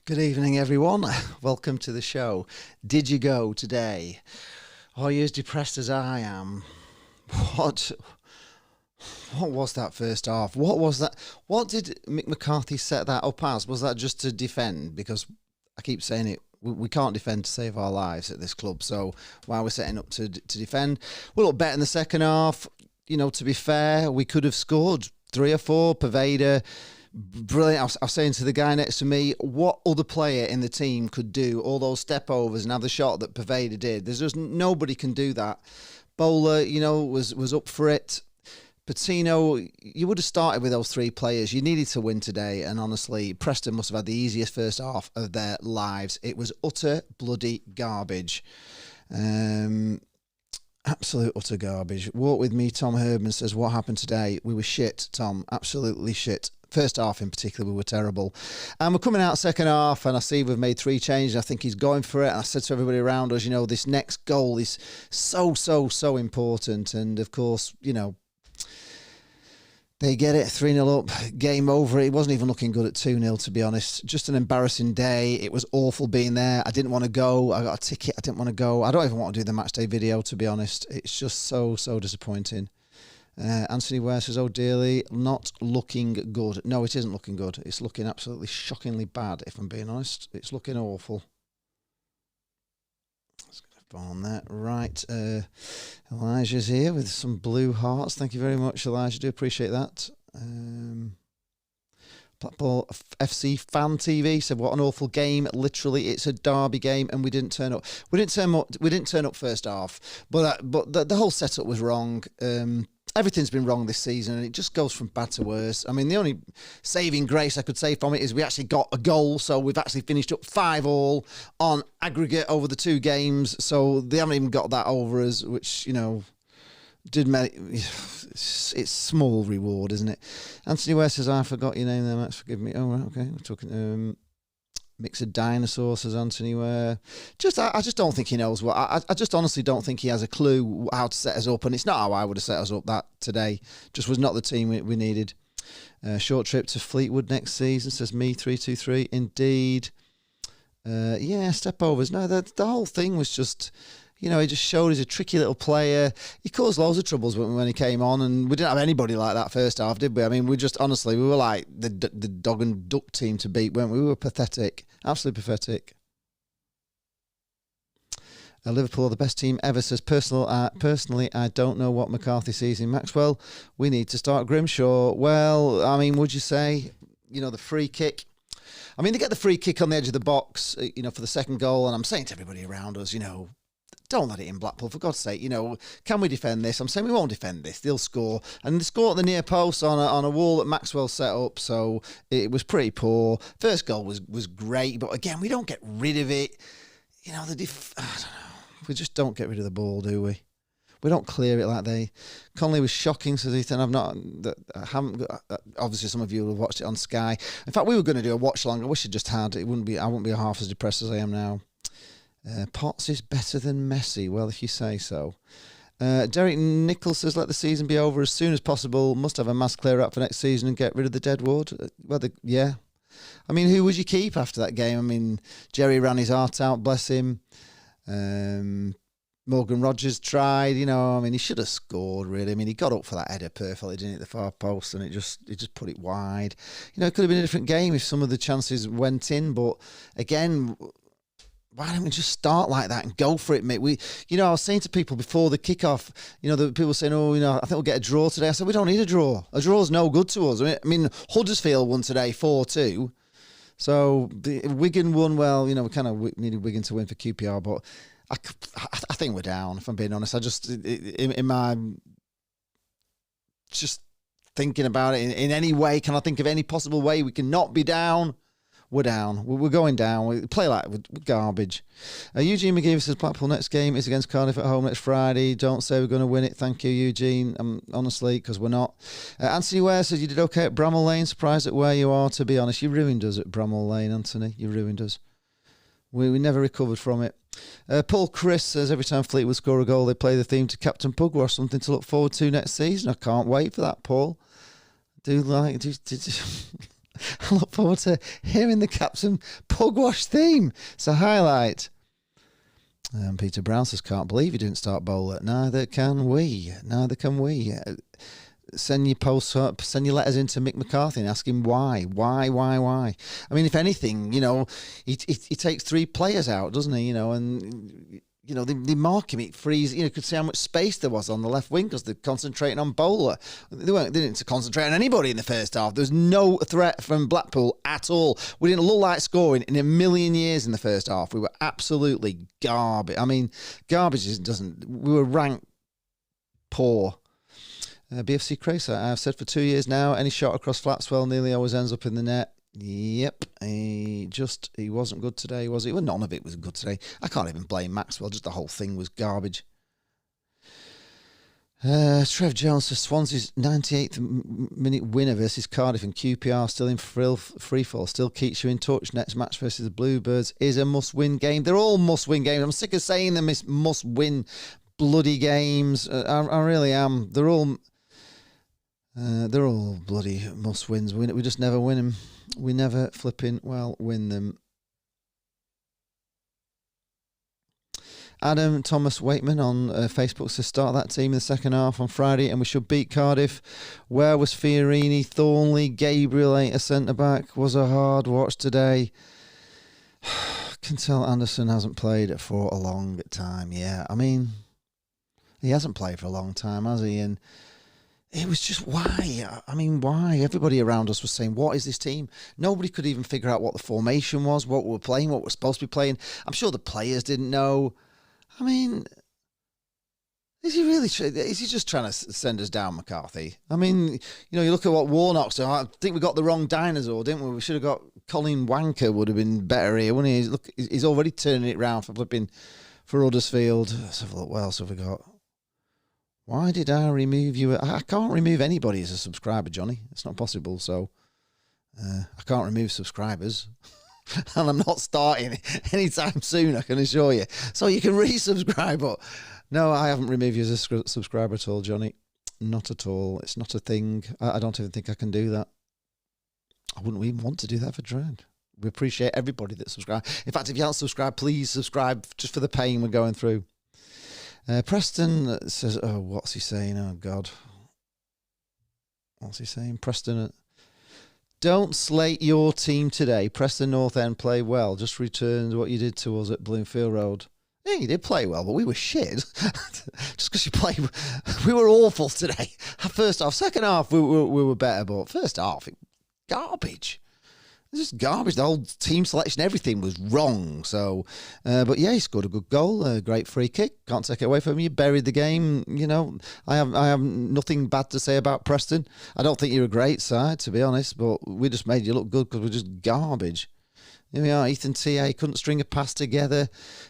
Good evening, everyone. Welcome to the show. Did you go today? Are you as depressed as I am? What was that first half? What was that? What did Mick McCarthy set that up as? Was that just to defend? Because I keep saying it, we can't defend to save our lives at this club. So why we're setting up to defend? We look better in the second half. You know, to be fair, we could have scored 3 or 4. Pervader, brilliant. I was saying to the guy next to me, what other player in the team could do all those step overs and have the shot that Pervader did? There's just nobody can do that. Bowler, you know, was up for it. Patino, you would have started with those 3 players. You needed to win today, and honestly, Preston must have had the easiest first half of their lives. It was utter bloody garbage. Absolute utter garbage. Walk with me, Tom Herdman says, what happened today? We were shit, Tom. Absolutely shit. First half in particular, we were terrible. And we're coming out second half, and I see we've made 3 changes. I think he's going for it. And I said to everybody around us, you know, this next goal is so important. And, of course, you know, they get it 3-0 up, game over. It wasn't even looking good at 2-0, to be honest. Just an embarrassing day. It was awful being there. I didn't want to go. I got a ticket. I didn't want to go. I don't even want to do the match day video, to be honest. It's just so disappointing. Anthony Ware says, oh dearly, not looking good. No, it isn't looking good. It's looking absolutely shockingly bad, if I'm being honest. It's looking awful. Let's get on that. Right. Elijah's here with some blue hearts. Thank you very much, Elijah. Do appreciate that. Blackpool FC Fan TV said, what an awful game. Literally, it's a derby game, and we didn't turn up. We didn't turn up first half, but the whole setup was wrong. Everything's been wrong this season, and it just goes from bad to worse. I mean, the only saving grace I could say from it is we actually got a goal, so we've actually finished up 5-5 on aggregate over the 2 games, so they haven't even got that over us, which, you know, it's small reward, isn't it? Anthony West says, I forgot your name there, Max, forgive me. Oh, right, okay, we're talking... Mix of dinosaur, says Anthony Ware. I just don't think he knows what. I just honestly don't think he has a clue how to set us up, and it's not how I would have set us up that today. Just was not the team we needed. Short trip to Fleetwood next season, says me 323. Indeed. Yeah, step overs. No, the whole thing was just. You know, he just showed he's a tricky little player. He caused loads of troubles when he came on, and we didn't have anybody like that first half, did we? I mean, we were like the dog and duck team to beat, weren't we? We were pathetic. Absolutely pathetic. Liverpool are the best team ever, says personally, I don't know what McCarthy sees in Maxwell. We need to start Grimshaw. Well, I mean, would you say, you know, the free kick? I mean, they get the free kick on the edge of the box, you know, for the second goal, and I'm saying to everybody around us, you know, don't let it in, Blackpool, for God's sake. You know, can we defend this? I'm saying we won't defend this. They'll score. And they score at the near post on a wall that Maxwell set up, so it was pretty poor. First goal was great, but again, we don't get rid of it. You know, I don't know. We just don't get rid of the ball, do we? We don't clear it like they. Conley was shocking, says Ethan. Obviously, some of you will have watched it on Sky. In fact, we were going to do a watch long. I wish I just had. I wouldn't be half as depressed as I am now. Potts is better than Messi. Well, if you say so. Derek Nichols says, let the season be over as soon as possible. Must have a mass clear up for next season and get rid of the deadwood. Yeah. I mean, who would you keep after that game? I mean, Jerry ran his heart out, bless him. Morgan Rogers tried, you know. I mean, he should have scored, really. I mean, he got up for that header perfectly, didn't he, at the far post, and it just put it wide. You know, it could have been a different game if some of the chances went in, but again, why don't we just start like that and go for it, mate? I was saying to people before the kickoff, you know, the people saying, oh, you know, I think we'll get a draw today. I said, we don't need a draw. A draw's no good to us. I mean, Huddersfield won today 4-2. So the Wigan won, well, you know, we kind of needed Wigan to win for QPR, but I think we're down, if I'm being honest. I just, in my, just thinking about it in any way, can I think of any possible way we can not be down? We're down. We're going down. We play like we're garbage. Eugene McGee says Blackpool next game is against Cardiff at home next Friday. Don't say we're going to win it. Thank you, Eugene. Honestly, because we're not. Anthony Ware says you did okay at Bramall Lane. Surprised at where you are, to be honest. You ruined us at Bramall Lane, Anthony. You ruined us. We never recovered from it. Paul Chris says every time Fleetwood score a goal, they play the theme to Captain Pugwash. Something to look forward to next season. I can't wait for that, Paul. I look forward to hearing the Captain Pugwash theme. It's a highlight. Peter Brown says, can't believe you didn't start bowler. Neither can we. Send your posts up, send your letters into Mick McCarthy and ask him why. I mean, if anything, he takes 3 players out, doesn't he? And they mark him. It frees. You could see how much space there was on the left wing because they're concentrating on bowler. They didn't concentrate on anybody in the first half. There was no threat from Blackpool at all. We didn't look like scoring in a million years in the first half. We were absolutely garbage. I mean, garbage doesn't. We were ranked poor. BFC Cracer, I've said for 2 years now, any shot across Flatswell nearly always ends up in the net. Yep, he wasn't good today, was he? Well, none of it was good today. I can't even blame Maxwell, just the whole thing was garbage. Trev Jones says Swansea's 98th minute winner versus Cardiff and QPR still in free fall, still keeps you in touch. Next match versus the Bluebirds is a must-win game. They're all must-win games. I'm sick of saying them is must-win bloody games. I really am. They're all bloody must-wins. We just never win them. We never win them. Adam Thomas Waitman on Facebook says start that team in the second half on Friday and we should beat Cardiff. Where was Fiorini? Thornley, Gabriel ain't a centre-back. Was a hard watch today. Can tell Anderson hasn't played for a long time. Yeah, I mean, he hasn't played for a long time, has he? And it was just why? I mean, why? Everybody around us was saying, what is this team? Nobody could even figure out what the formation was, what we were playing, what we're supposed to be playing. I'm sure the players didn't know. I mean, is he just trying to send us down, McCarthy? I mean, you look at what Warnock's doing. I think we got the wrong dinosaur, didn't we? We should have got Colin Wanker would have been better here, wouldn't he? Look, he's already turning it round for Huddersfield. Let's have a look. What else have we got? Why did I remove you? I can't remove anybody as a subscriber, Johnny. It's not possible. So I can't remove subscribers. And I'm not starting anytime soon, I can assure you. So you can resubscribe. But no, I haven't removed you as a subscriber at all, Johnny. Not at all. It's not a thing. I don't even think I can do that. I wouldn't even want to do that for Dread. We appreciate everybody that subscribes. In fact, if you haven't subscribed, please subscribe just for the pain we're going through. Preston says, oh, what's he saying? Oh, God. What's he saying? Preston, don't slate your team today. Preston North End play well. Just returned what you did to us at Bloomfield Road. Yeah, you did play well, but we were shit. Just because you played, we were awful today. First half, second half, we were better, but first half, garbage. It's just garbage. The whole team selection, everything was wrong. So, but yeah, he scored a good goal, a great free kick. Can't take it away from you. Buried the game. I have nothing bad to say about Preston. I don't think you're a great side, to be honest, but we just made you look good because we're just garbage. Here we are, Ethan T.A. couldn't string a pass together.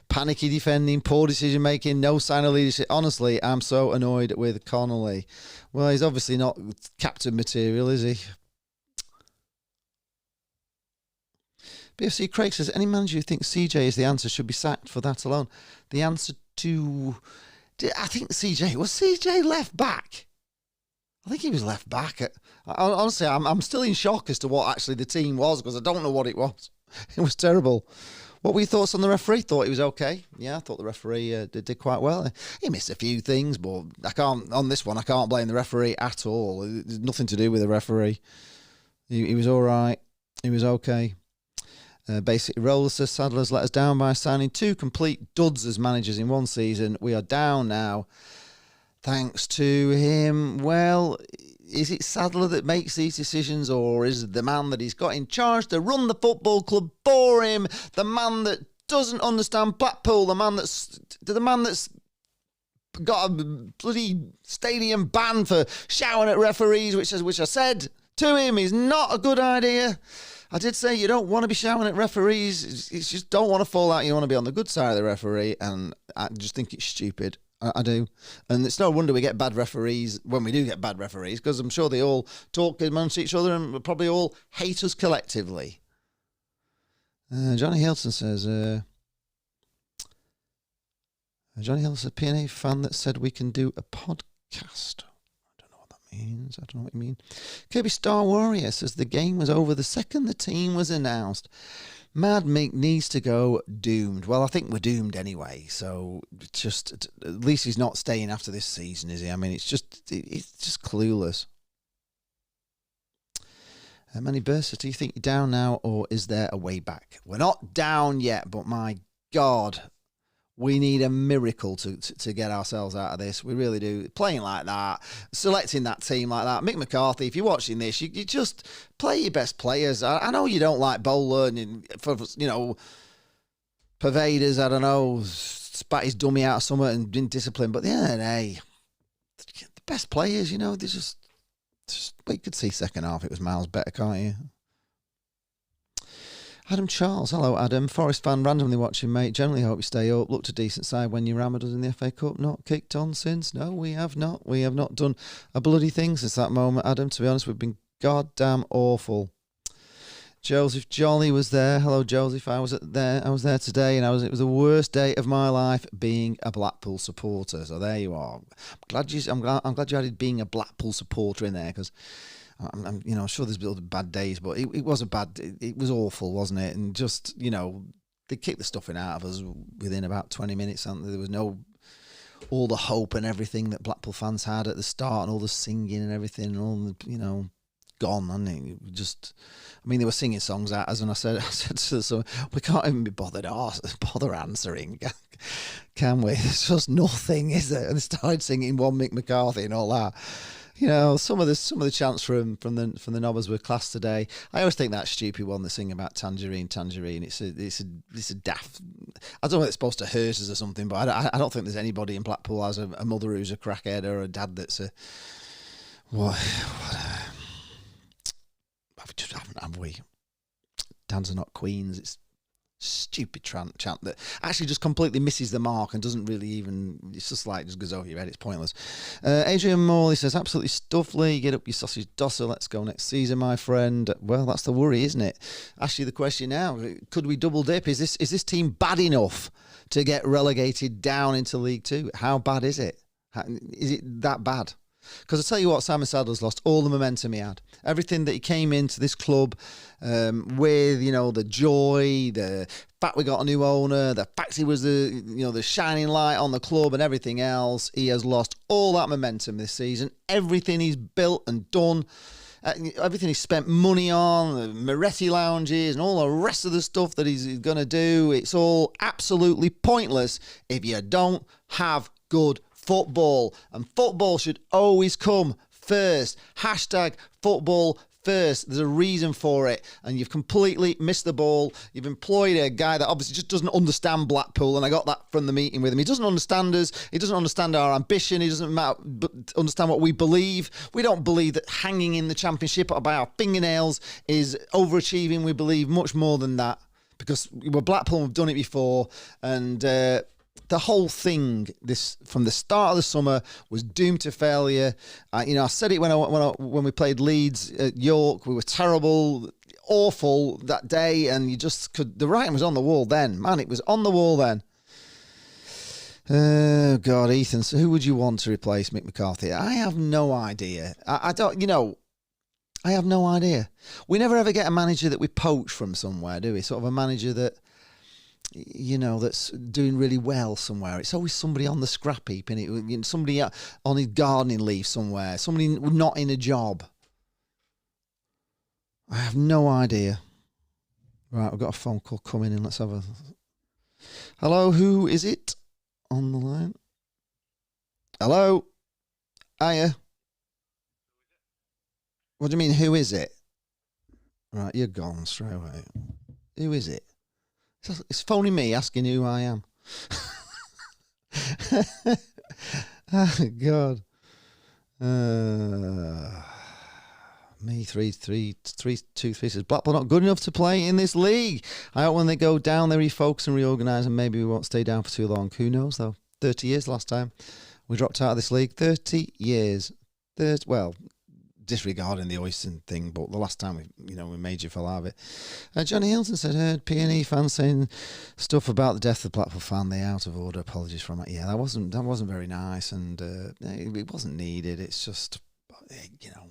Panicky defending, poor decision making, no sign of leadership. Honestly, I'm so annoyed with Connolly. Well, he's obviously not captain material, is he? BFC Craig says, any manager who thinks CJ is the answer should be sacked for that alone. The answer to... I think CJ... Was CJ left back? I think he was left back. Honestly, I'm still in shock as to what actually the team was because I don't know what it was. It was terrible. What were your thoughts on the referee? Thought he was okay. Yeah, I thought the referee did quite well. He missed a few things, but on this one, I can't blame the referee at all. There's nothing to do with the referee. He was all right. He was okay. Basically, Roller says Sadler's let us down by signing 2 complete duds as managers in one season. We are down now. Thanks to him. Well, is it Sadler that makes these decisions, or is it the man that he's got in charge to run the football club for him? The man that doesn't understand Blackpool, the man that's got a bloody stadium ban for shouting at referees, which I said to him is not a good idea. I did say you don't want to be shouting at referees. You just don't want to fall out. You want to be on the good side of the referee, and I just think it's stupid. I do. And it's no wonder we get bad referees when we do get bad referees, because I'm sure they all talk amongst each other and probably all hate us collectively. Johnny Hilton says... Johnny Hilton says, P&A fan that said we can do a podcast. I don't know what that James, I don't know what you mean. Kirby Star Warrior says the game was over the second the team was announced. Mad Mick needs to go. Doomed. Well, I think we're doomed anyway. So just at least he's not staying after this season, is he? I mean, it's just clueless. Manny Bursa, do you think you're down now, or is there a way back? We're not down yet, but my God, we need a miracle to get ourselves out of this. We really do. Playing like that, selecting that team like that. Mick McCarthy, if you're watching this, you just play your best players. I know you don't like Bowler and for Pervaders, I don't know, spat his dummy out of something and didn't discipline, but yeah, hey, the best players, they just you could see second half it was miles better, can't you? Adam Charles, hello Adam. Forest fan randomly watching, mate. Generally hope you stay up. Looked a decent side when you rammed us in the FA Cup. Not kicked on since. No, we have not. We have not done a bloody thing since that moment, Adam. To be honest, we've been goddamn awful. Joseph Jolly was there. Hello, Joseph. I was there today, and it was the worst day of my life being a Blackpool supporter. So there you are. I'm glad you added being a Blackpool supporter in there, because I'm sure there's been bad days, but it was it was awful, wasn't it? And just they kicked the stuffing out of us within about 20 minutes. And there was all the hope and everything that Blackpool fans had at the start, and all the singing and everything, and all the gone, and it they were singing songs at us, and I said to them, we can't even be bother answering, can we? It's just nothing, is it? And they started singing One Mick McCarthy and all that. Some of the chants from the Nobbers were class today. I always think that stupid one they sing about tangerine. It's a daft. I don't know if it's supposed to hurt us or something, but I don't think there's anybody in Blackpool has a mother who's a crackhead or a dad that's a what. Have we? Dads are not queens. It's stupid chant that actually just completely misses the mark and doesn't really even. It's just goes over your head. It's pointless. Adrian Morley says, absolutely stuffly. Get up your sausage dosser. Let's go next season, my friend. Well, that's the worry, isn't it? Ask you the question now. Could we double dip? Is this team bad enough to get relegated down into League Two? How bad is it? Is it that bad? Because I tell you what, Simon Saddler's lost all the momentum he had. Everything that he came into this club with, the joy, the fact we got a new owner, the fact he was the shining light on the club and everything else. He has lost all that momentum this season. Everything he's built and done, everything he's spent money on, the Moretti lounges and all the rest of the stuff that he's going to do, it's all absolutely pointless if you don't have good football. And football should always come first. Hashtag football first. There's a reason for it, and you've completely missed the ball. You've employed a guy that obviously just doesn't understand Blackpool, and I got that from the meeting with him. He doesn't understand us. He doesn't understand our ambition. He doesn't understand what we believe. We don't believe that hanging in the Championship by our fingernails is overachieving. We believe much more than that, because we're Blackpool and we've done it before, and the whole thing, this from the start of the summer, was doomed to failure. I said it when we played Leeds at York. We were terrible, awful that day, and you just could. The writing was on the wall then, man. It was on the wall then. Oh God, Ethan. So who would you want to replace Mick McCarthy? I have no idea. I don't. I have no idea. We never ever get a manager that we poach from somewhere, do we? Sort of a manager that, that's doing really well somewhere. It's always somebody on the scrap heap, and somebody on his gardening leave somewhere, somebody not in a job. I have no idea. Right, we've got a phone call coming in. Let's have a... Hello, who is it on the line? Hello? Hiya. What do you mean, who is it? Right, you're gone straight away. Who is it? It's phoning me asking who I am. Oh, God. Me 3-3-2-3 says Blackpool not good enough to play in this league. I hope when they go down they refocus and reorganise, and maybe we won't stay down for too long. Who knows though? 30 years last time we dropped out of this league. 30 years. Well, disregarding the Oyston thing, but the last time we major fell out of it. Johnny Hilton said, heard P&E fans saying stuff about the death of the Blackpool fan. They out of order. Apologies from it. Yeah, that wasn't very nice, and it wasn't needed. It's just you know,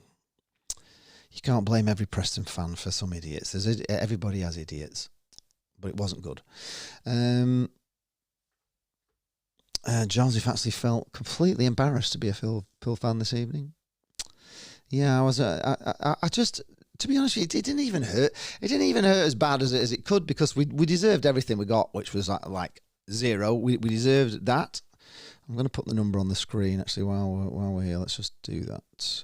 you can't blame every Preston fan for some idiots. Everybody has idiots, but it wasn't good. Joseph actually felt completely embarrassed to be a Phil fan this evening. Yeah, I was. I just, to be honest with you, it didn't even hurt. It didn't even hurt as bad as it could, because we deserved everything we got, which was like 0. We deserved that. I'm going to put the number on the screen actually while we're here. Let's just do that.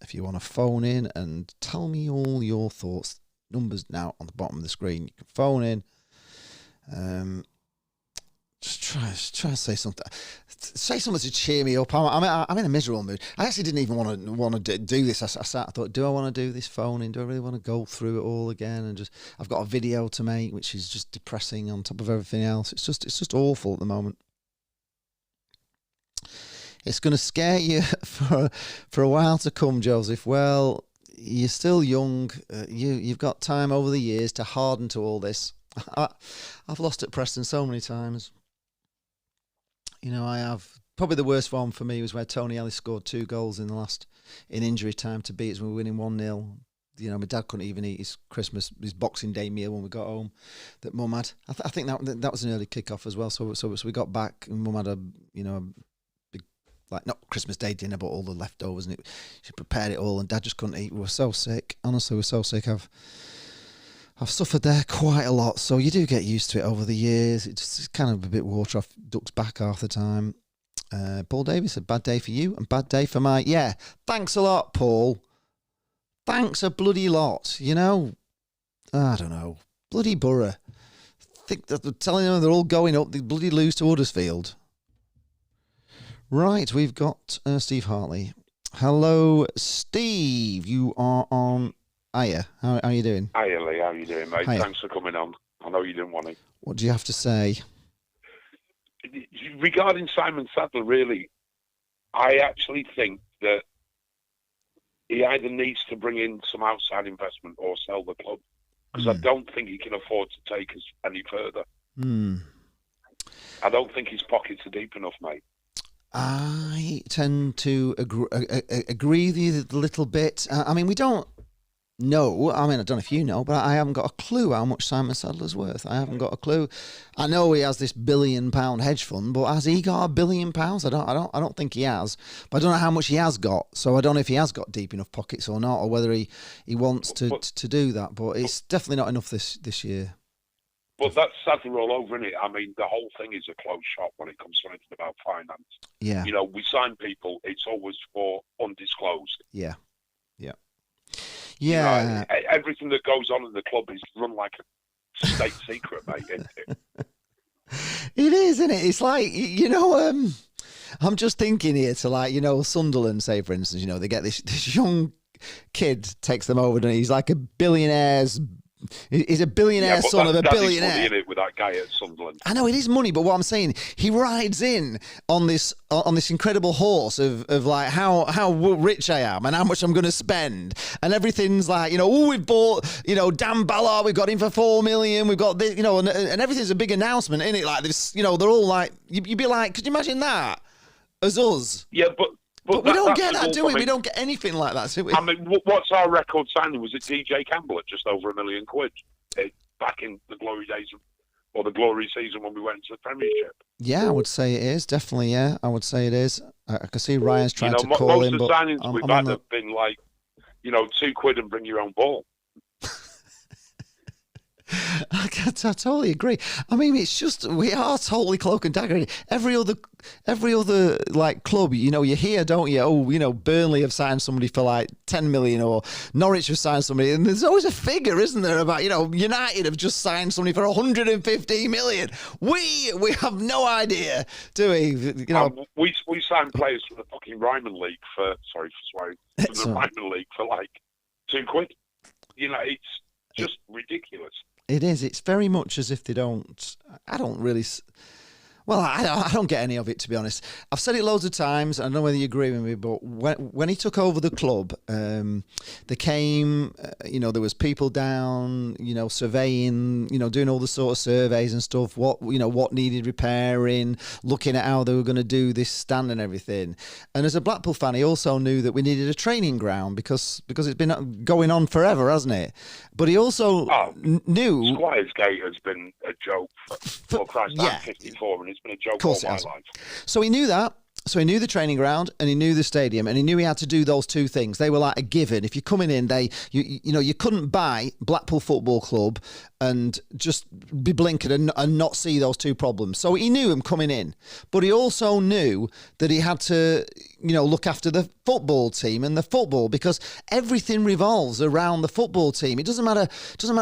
If you want to phone in and tell me all your thoughts, numbers now on the bottom of the screen. You can phone in. Just try to say something. Say something to cheer me up. I'm in a miserable mood. I actually didn't even want to do this. I thought, do I want to do this phone in? Do I really want to go through it all again? And I've got a video to make, which is just depressing on top of everything else. It's just awful at the moment. It's going to scare you for a while to come, Joseph. Well, you're still young. You've got time over the years to harden to all this. I've lost at Preston so many times. You know, I have. Probably the worst one for me was where Tony Ellis scored 2 goals in injury time to beat us when we were winning 1-0. You know, my dad couldn't even eat his Boxing Day meal when we got home that Mum had. I think that was an early kick-off as well. So we got back and Mum had a big, like, not Christmas Day dinner, but all the leftovers, and she prepared it all, and Dad just couldn't eat. We were so sick. Honestly, we were so sick. I've suffered there quite a lot, so you do get used to it over the years. It's kind of a bit water off duck's back half the time. Paul Davis said, bad day for you and bad day for my... Yeah, thanks a lot, Paul. Thanks a bloody lot, you know. I don't know. Bloody Borough. Think that they're telling them they're all going up. They bloody lose to Huddersfield. Right, we've got Steve Hartley. Hello, Steve. You are on... Hiya, how are you doing? Hiya, Lee, how are you doing, mate? Hiya. Thanks for coming on. I know you didn't want to. What do you have to say? Regarding Simon Sadler, really, I actually think that he either needs to bring in some outside investment or sell the club, because I don't think he can afford to take us any further. I don't think his pockets are deep enough, mate. I tend to agree with you a little bit. I mean, we don't know. I mean, I don't know if you know, but I haven't got a clue how much Simon Sadler's worth. I haven't got a clue. I know he has this £1 billion hedge fund, but has he got £1 billion? I don't think he has. But I don't know how much he has got. So I don't know if he has got deep enough pockets or not, or whether he wants to do that. But it's definitely not enough this year. But that's Sadler all over, isn't it? I mean, the whole thing is a closed shop when it comes to anything about finance. Yeah. You know, we sign people, it's always for undisclosed. Yeah. You know, everything that goes on in the club is run like a state secret, mate, isn't it? It is, isn't it? It's like, you know, I'm just thinking here to, like, you know, Sunderland, say, for instance, you know, they get this young kid, takes them over, and he's like a billionaire's... He's a billionaire son of a billionaire. Money in it with that guy at Sunderland. I know it is money, but what I'm saying, he rides in on this incredible horse of like how rich I am and how much I'm going to spend, and everything's like, you know, oh, we've bought, you know, Dan Ballard, we've got him for $4 million, we've got this, you know, and everything's a big announcement, isn't it? Like this, you know, they're all like, you'd be like, could you imagine that as us? Yeah, But we don't get that, do we? I mean, we don't get anything like that, do we? I mean, what's our record signing? Was it DJ Campbell at just over £1 million back in the glory days or the glory season when we went into the Premiership? Yeah, I would say it is, definitely. Yeah, I would say it is. I can see Ryan's trying to call most him, of the but signings we've had have been like, you know, £2 and bring your own ball. I totally agree. I mean, it's just, we are totally cloak and dagger. Every other like club, you know, you hear, don't you? Oh, you know, Burnley have signed somebody for like 10 million, or Norwich have signed somebody, and there's always a figure, isn't there? About, you know, United have just signed somebody for 150 million. We have no idea, do we? You know, we signed players for the fucking Ryman League for the Ryman League for like £2. You know, it's just ridiculous. It is. It's very much as if they don't... I don't really... Well, I don't get any of it, to be honest. I've said it loads of times. I don't know whether you agree with me, but when he took over the club, there came, there was people down, surveying, doing all the sort of surveys and stuff. What needed repairing, looking at how they were going to do this stand and everything. And as a Blackpool fan, he also knew that we needed a training ground because it's been going on forever, hasn't it? But he also knew Squires Gate has been a joke for Christ. I'm 54 and it's been a joke all my life. So he knew that. So he knew the training ground and he knew the stadium and he knew he had to do those two things. They were like a given. If you're coming in, you couldn't buy Blackpool Football Club and just be blinking and not see those two problems. So he knew him coming in, but he also knew that he had to, look after the football team and the football because everything revolves around the football team. It doesn't matter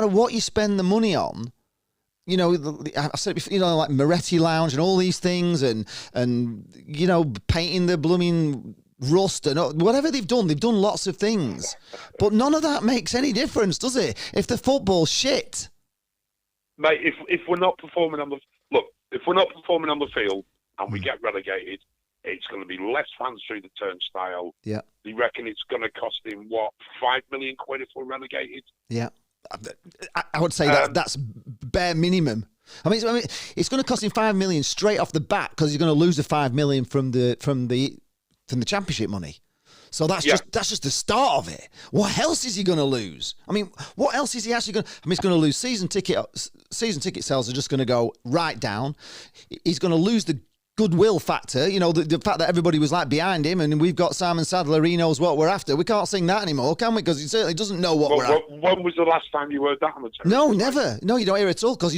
what you spend the money on. I said it before, like Moretti Lounge and all these things and painting the blooming rust and whatever they've done lots of things. But none of that makes any difference, does it? If the football's shit. Mate, if we're not performing on the field and we get relegated, it's going to be less fans through the turnstile. Yeah. They reckon it's going to cost him, £5 million if we're relegated? Yeah. I would say that's bare minimum. I mean, it's going to cost him $5 million straight off the bat because he's going to lose the $5 million from the championship money. So that's just the start of it. What else is he going to lose? I mean, what else is he actually going to? I mean, he's going to lose season ticket sales are just going to go right down. He's going to lose the goodwill factor, the fact that everybody was like behind him and we've got Simon Sadler, he knows what we're after. We can't sing that anymore, can we? Because he certainly doesn't know what we're after. When was the last time you heard that on the television? No, never. No, you don't hear it at all because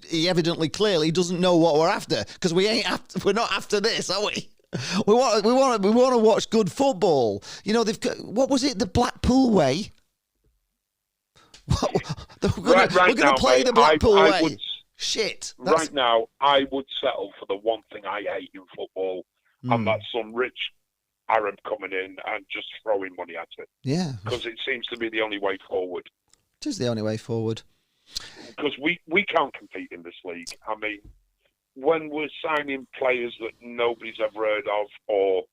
he evidently clearly doesn't know what we're after because we're not after this, are we? We want to watch good football. What was it? The Blackpool way. We're going to play the Blackpool way. Shit. Right now, I would settle for the one thing I hate in football, and that's some rich Arab coming in and just throwing money at it. Yeah. Because it seems to be the only way forward. It is the only way forward. Because we can't compete in this league. I mean, when we're signing players that nobody's ever heard of, or,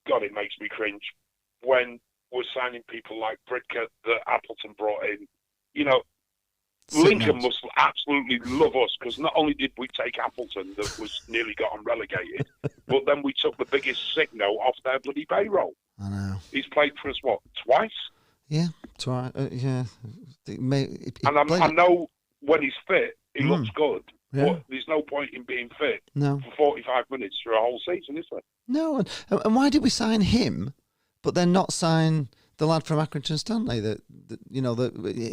God, it makes me cringe, when we're signing people like Britka that Appleton brought in, Lincoln must absolutely love us because not only did we take Appleton that was nearly gotten relegated, but then we took the biggest sick note off their bloody payroll. I know. He's played for us, twice? Yeah, twice. Yeah. I know when he's fit, he looks good. Yeah. But there's no point in being fit for 45 minutes through a whole season, is there? No, and why did we sign him, but then not sign the lad from Accrington Stanley that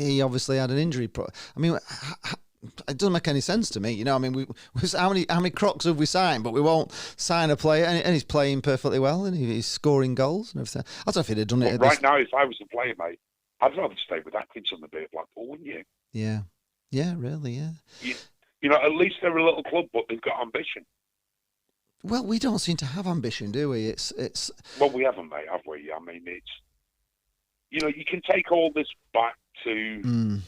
he obviously had an injury. I mean, it doesn't make any sense to me. I mean, how many Crocs have we signed? But we won't sign a player, and he's playing perfectly well, and he's scoring goals and everything. I don't know if he'd have done it. Right now, if I was a player, mate, I'd rather stay with Accrington than be at Blackpool, wouldn't you? Yeah, really, yeah. At least they're a little club, but they've got ambition. Well, we don't seem to have ambition, do we? It's. Well, we haven't, mate, have we? I mean, it's. You can take all this back to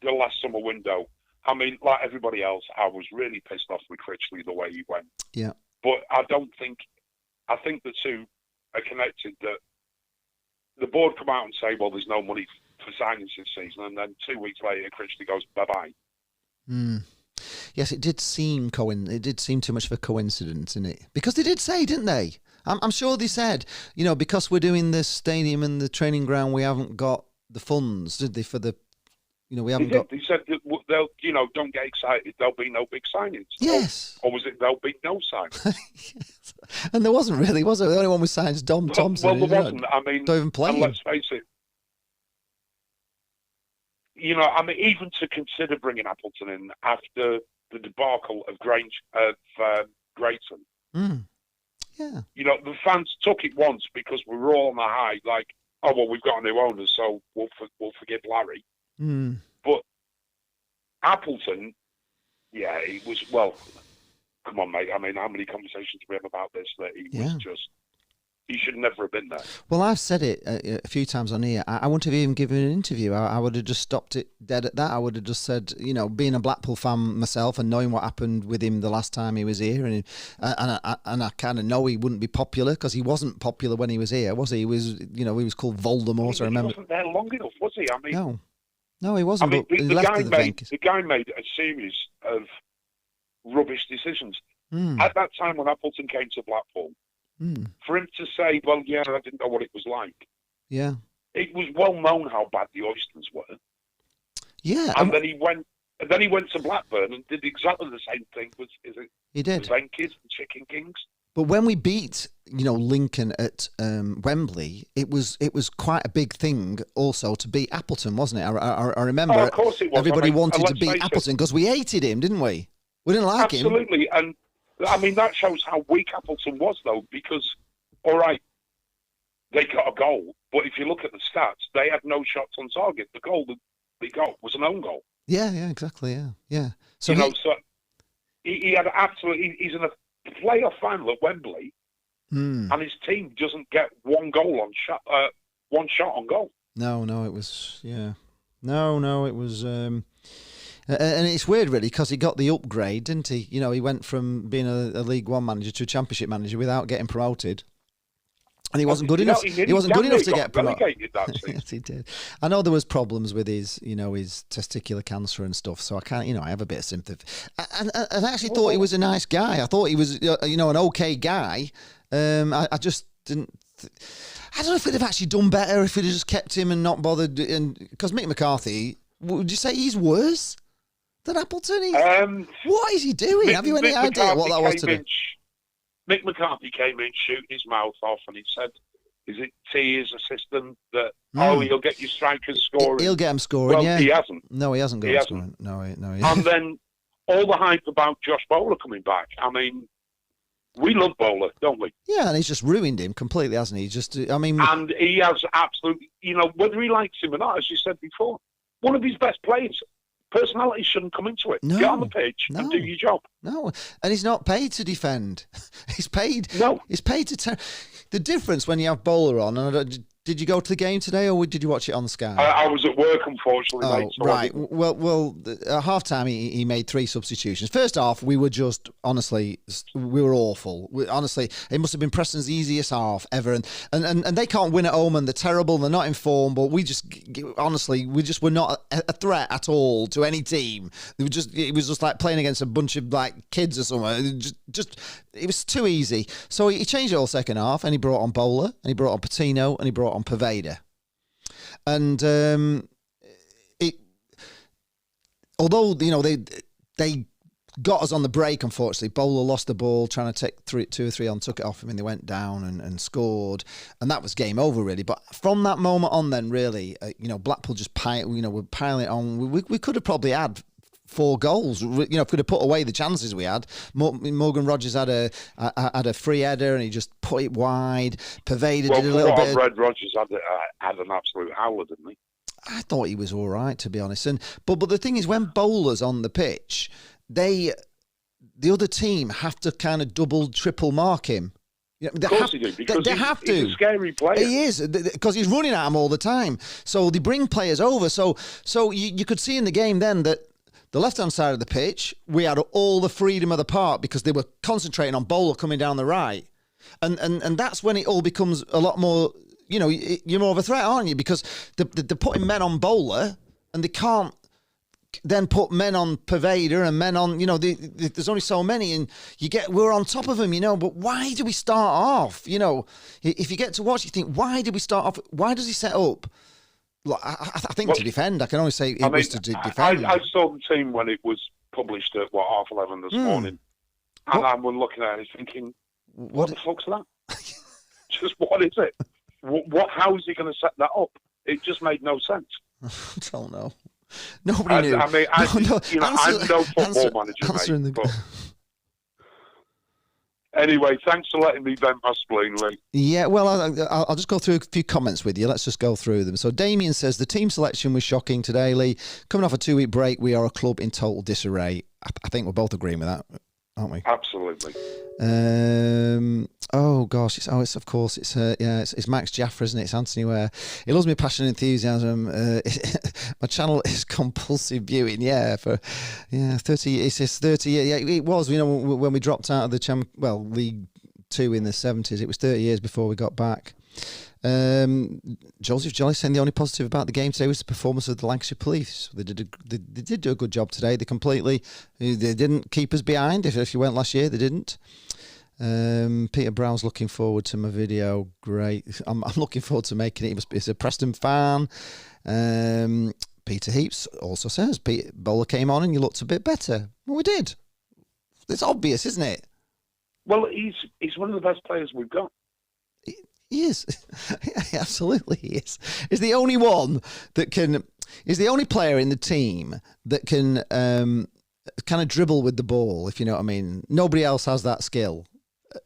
the last summer window. I mean, like everybody else, I was really pissed off with Critchley the way he went. Yeah. But I think the two are connected, that the board come out and say, well, there's no money for signings this season, and then 2 weeks later, Critchley goes, bye-bye. Yes, it did seem too much of a coincidence, didn't it? Because they did say, didn't they? I'm sure they said, because we're doing this stadium and the training ground, we haven't got the funds, did they? For the, we haven't got. They said that they'll, don't get excited. There'll be no big signings. Yes. Or was it there'll be no signings? Yes. And there wasn't really, was it? The only one we signed is Dom Thompson. Well, there wasn't. I mean, don't even play. And let's face it. Even to consider bringing Appleton in after the debacle of Grayson. Yeah. The fans took it once because we were all on the high, like, oh, well, we've got a new owner, so we'll forgive Larry. But Appleton, it was, well, come on, mate. I mean, how many conversations we have about this that he was just he should never have been there. Well, I've said it a few times on here. I wouldn't have even given an interview. I would have just stopped it dead at that. I would have just said, being a Blackpool fan myself and knowing what happened with him the last time he was here, and I kind of know he wouldn't be popular because he wasn't popular when he was here, was he? He was, he was called Voldemort. I remember. He wasn't there long enough, was he? I mean, no, he wasn't. I mean, but he left the guy made a series of rubbish decisions at that time when Appleton came to Blackpool. For him to say, well, yeah, I didn't know what it was like. Yeah. It was well known how bad the oysters were. Yeah. And then he went to Blackburn and did exactly the same thing with he did. Venkies and Chicken Kings. But when we beat, Lincoln at Wembley, it was quite a big thing also to beat Appleton, wasn't it? I remember of course it was. Everybody wanted to beat Appleton because we hated him, didn't we? We didn't like him. Absolutely. And I mean, that shows how weak Appleton was, though, because, all right, they got a goal, but if you look at the stats, they had no shots on target. The goal that they got was an own goal. Yeah, exactly, yeah. So so he had absolutely. He's in a playoff final at Wembley, and his team doesn't get one shot on goal. No, it was it was. And it's weird, really, because he got the upgrade, didn't he? He went from being a League One manager to a Championship manager without getting promoted. And he wasn't good enough. He wasn't good enough to get promoted. Yes, he did. I know there was problems with his, his testicular cancer and stuff. So I can't, I have a bit of sympathy. And I actually thought he was a nice guy. I thought he was, an okay guy. I just didn't. I don't know if he'd have actually done better if he'd have just kept him and not bothered. Because Mick McCarthy, would you say he's worse than Appleton? What is he doing? Have you any idea what that was today? Mick McCarthy came in, shooting his mouth off, and he said, is it T, his assistant, that, he'll get you strikers scoring? He'll get him scoring, well, he hasn't. No, he hasn't got him scoring. No, he And then all the hype about Josh Bowler coming back. I mean, we love Bowler, don't we? Yeah, and he's just ruined him completely, hasn't he? And he has absolutely, whether he likes him or not, as you said before, one of his best players. Personality shouldn't come into it. No, get on the pitch and do your job. No, and he's not paid to defend. He's paid. No, he's paid to. The difference when you have Bowler on, and did you go to the game today, or did you watch it on Sky? I was at work, unfortunately. Oh, mate, so right. Well, at half time he made 3 substitutions. First off, we were just honestly, we were awful. Honestly, it must have been Preston's easiest half ever, and they can't win at home, and they're terrible. And they're not in form, but we just were not a threat at all to any team. It was just like playing against a bunch of like kids or something. It was too easy. So he changed it all second half, and he brought on Bowler, and he brought on Patino, and he brought on Pervader. And although they got us on the break, unfortunately, Bowler lost the ball trying to take 2 or 3 on, took it off him, and they went down and scored, and that was game over really. But from that moment on, then really, Blackpool just were piling it on. We could have probably had 4 goals. If we'd have put away the chances we had. Morgan Rogers had a free header and he just put it wide. Pervader did a little bit. Red Rogers had an absolute howler, didn't he? I thought he was all right, to be honest. But the thing is, when Bowler's on the pitch, the other team have to kind of double, triple mark him. Of course they do, because he's a scary player. He is, because he's running at them all the time. So they bring players over. So you could see in the game then that the left-hand side of the pitch, we had all the freedom of the park because they were concentrating on Bowler coming down the right. And that's when it all becomes a lot more, you're more of a threat, aren't you? Because they're putting men on Bowler and they can't then put men on Pervader and men on, there's only so many and we're on top of them, but why do we start off? If you get to watch, you think, why did we start off? Why does he set up? I think to defend. I can only say it was to defend. I saw the team when it was published at 11:30 this morning, and I was looking at it thinking, what the fuck's that? Just what is it? How is he going to set that up? It just made no sense. I don't know. Nobody knew. I'm no football manager, mate. Anyway, thanks for letting me vent my spleen, Lee. Yeah, well, I'll just go through a few comments with you. Let's just go through them. So Damien says, the team selection was shocking today, Lee. Coming off a 2-week break, we are a club in total disarray. I think we're both agreeing with that. aren't we? Absolutely. Oh gosh, it's of course it's Max Jaffa, isn't it? It's Anthony Ware. He loves me passion and enthusiasm. My channel is compulsive viewing. Yeah, for 30. It's his 30 years. Yeah, it was. You know, when we dropped out of the League Two in the 70s, it was 30 years before we got back. Joseph Jolly saying the only positive about the game today was the performance of the Lancashire Police. They did do a good job today. They didn't keep us behind. If you went last year, they didn't. Peter Brown's looking forward to my video. Great. I'm looking forward to making it. He's a Preston fan. Peter Heaps also says Bowler came on and you looked a bit better. Well, we did. It's obvious, isn't it? Well, he's one of the best players we've got. He is. Absolutely he is. He's the only one that can... He's the only player in the team that can kind of dribble with the ball, if you know what I mean. Nobody else has that skill.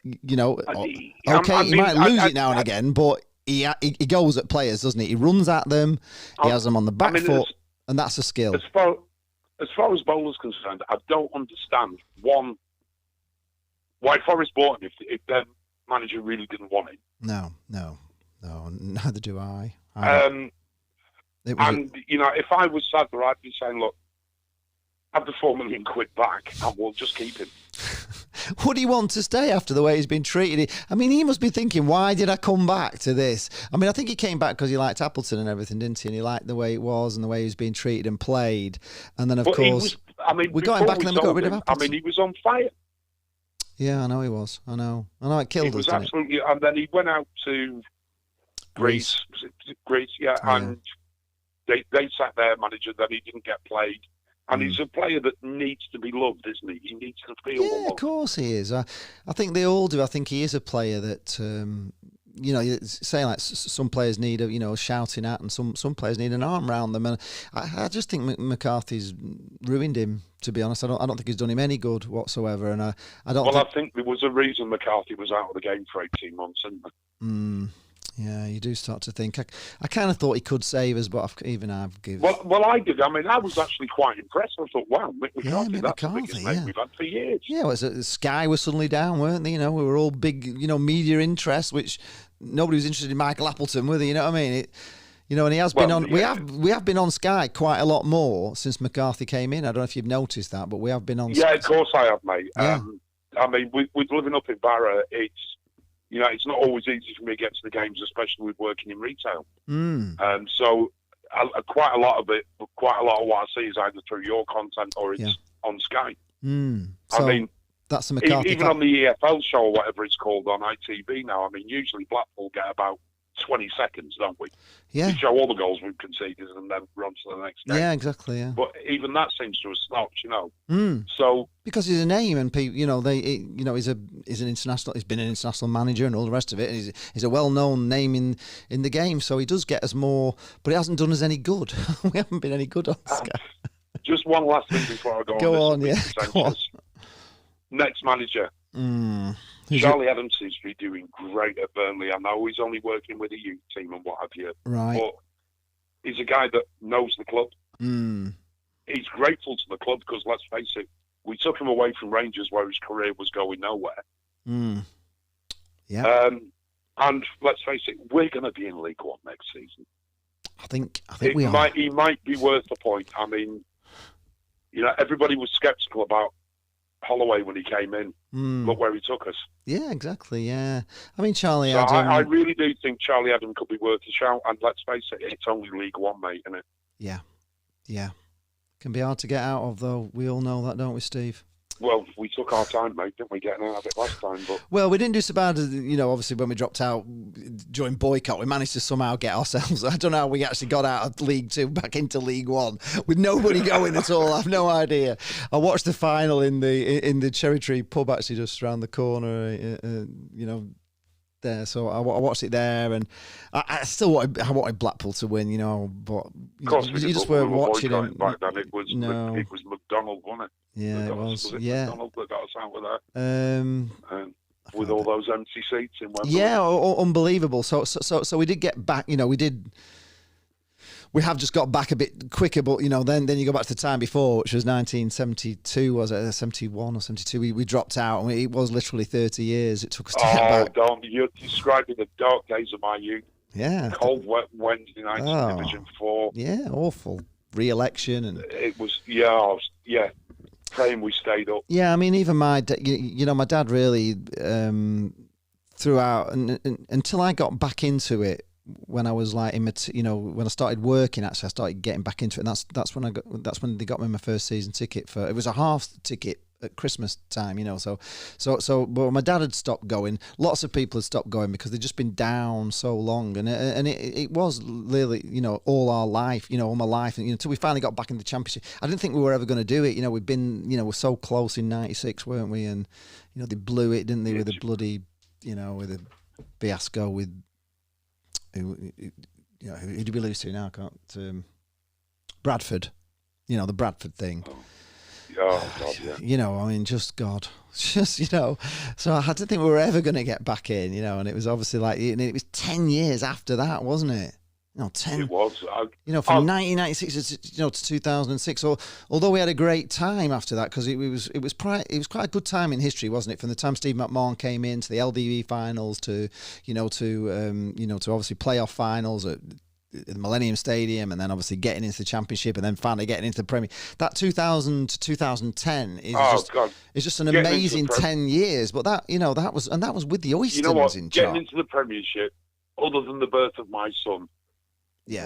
You know, he might lose it now and again, but he goes at players, doesn't he? He runs at them, he has them on the back foot, and that's a skill. As far as Bowler's concerned, I don't understand, one, why Forest bought him if their manager really didn't want him. No, neither do I. You know, if I was Sadler, I'd be saying, look, have the £4 million back and we'll just keep him. Would he want to stay after the way he's been treated? I mean, he must be thinking, why did I come back to this? I mean, I think he came back because he liked Appleton and everything, didn't he? And he liked the way it was and the way he was being treated and played. And then, of course, we got him back and then we got rid of Appleton. I mean, he was on fire. Yeah, I know he was. I know it killed us. It was absolutely, and then he went out to Greece, yeah, and they sacked their manager. Then he didn't get played, and he's a player that needs to be loved, isn't he? He needs to feel the love. Of course he is. I think they all do. I think he is a player that you know, say like some players need a shouting at, and some players need an arm around them, and I just think McCarthy's ruined him. To be honest, I don't think he's done him any good whatsoever, and I don't. Well, I think there was a reason McCarthy was out of the game for 18 months, isn't there? Yeah, you do start to think. I kind of thought he could save us, but I've given. Well, I did. I mean, I was actually quite impressed. I thought, wow, McCarthy, that's the biggest name we've had for years. Yeah, Sky was suddenly down, weren't they? You know, we were all big, media interest, which nobody was interested in Michael Appleton, were they? You know what I mean? And he has been on. Yeah. We have been on Sky quite a lot more since McCarthy came in. I don't know if you've noticed that, but we have been on. Yeah, of course I have, mate. Yeah. I mean, with living up in Barra, it's not always easy for me to get to the games, especially with working in retail. So quite a lot of what I see is either through your content or it's on Sky. So I mean, that's the McCarthy. Even on the EFL show or whatever it's called on ITV now. I mean, usually Blackpool get about 20 seconds, don't we? Yeah. We show all the goals we've conceded and then run to the next game. Yeah, exactly. Yeah. But even that seems to have stopped, So because he's a name and people, he's an international. He's been an international manager and all the rest of it. And he's a well-known name in the game, so he does get us more. But it hasn't done us any good. We haven't been any good on Sky. Just one last thing before I go on. Go on. Next manager. Charlie Adams seems to be doing great at Burnley. I know he's only working with a youth team and what have you. Right. But he's a guy that knows the club. He's grateful to the club because, let's face it, we took him away from Rangers where his career was going nowhere. Yeah. And let's face it, we're going to be in League One next season. I think we are. He might be worth the point. I mean, everybody was sceptical about Holloway when he came in. Look where he took us. Yeah, exactly. Yeah, I mean Charlie so Adam. I really do think Charlie Adam could be worth a shout. And let's face it, it's only League One, mate, isn't it? Yeah. Can be hard to get out of, though. We all know that, don't we, Steve? Well, we took our time, mate, didn't we, getting out of it last time? But well, we didn't do so bad, obviously when we dropped out during boycott, we managed to somehow get ourselves, I don't know how we actually got out of League Two back into League One with nobody going at all. I've no idea. I watched the final in the Cherry Tree pub, actually, just around the corner, there. So I watched it there, and I still wanted Blackpool to win, but of course you just weren't watching him. Back then it was McDonald, wasn't it? Yeah, it was. Yeah, McDonald that got us out with that. With all those empty seats in Wembley. Yeah, unbelievable. So we did get back. We we have just got back a bit quicker, but then you go back to the time before, which was 1972, was it 71 or 72? We dropped out, and it was literally 30 years. It took us to get back. Oh, Don, you're describing the dark days of my youth. Yeah, cold, wet Wednesday nights in Division 4. Yeah, awful re-election, and it was praying we stayed up. Yeah, I mean, even my dad really throughout until I got back into it. When I was like when I started working, actually, I started getting back into it, and that's when they got me my first season ticket it was a half ticket at Christmas time, but my dad had stopped going. Lots of people had stopped going because they'd just been down so long, and it was really all our life, all my life, and until we finally got back in the championship. I didn't think we were ever going to do it. We've been we're so close in '96, weren't we? And they blew it, didn't they, with a bloody with a fiasco with. Who did we lose to now? I can't. Bradford, the Bradford thing. Oh God, yeah. I mean, just God, so I had to think we were ever going to get back in, and it was obviously like, it was 10 years after that, wasn't it? 10. It was. From 1996 to 2006. Although we had a great time after that, because it was quite a good time in history, wasn't it? From the time Steve McMahon came in to the LDV finals to obviously playoff finals at the Millennium Stadium, and then obviously getting into the championship, and then finally getting into the Premier. That 2000 to 2010 is just an amazing 10 years. But that was with the Oystons in charge. Getting into the Premiership, other than the birth of my son. Yeah.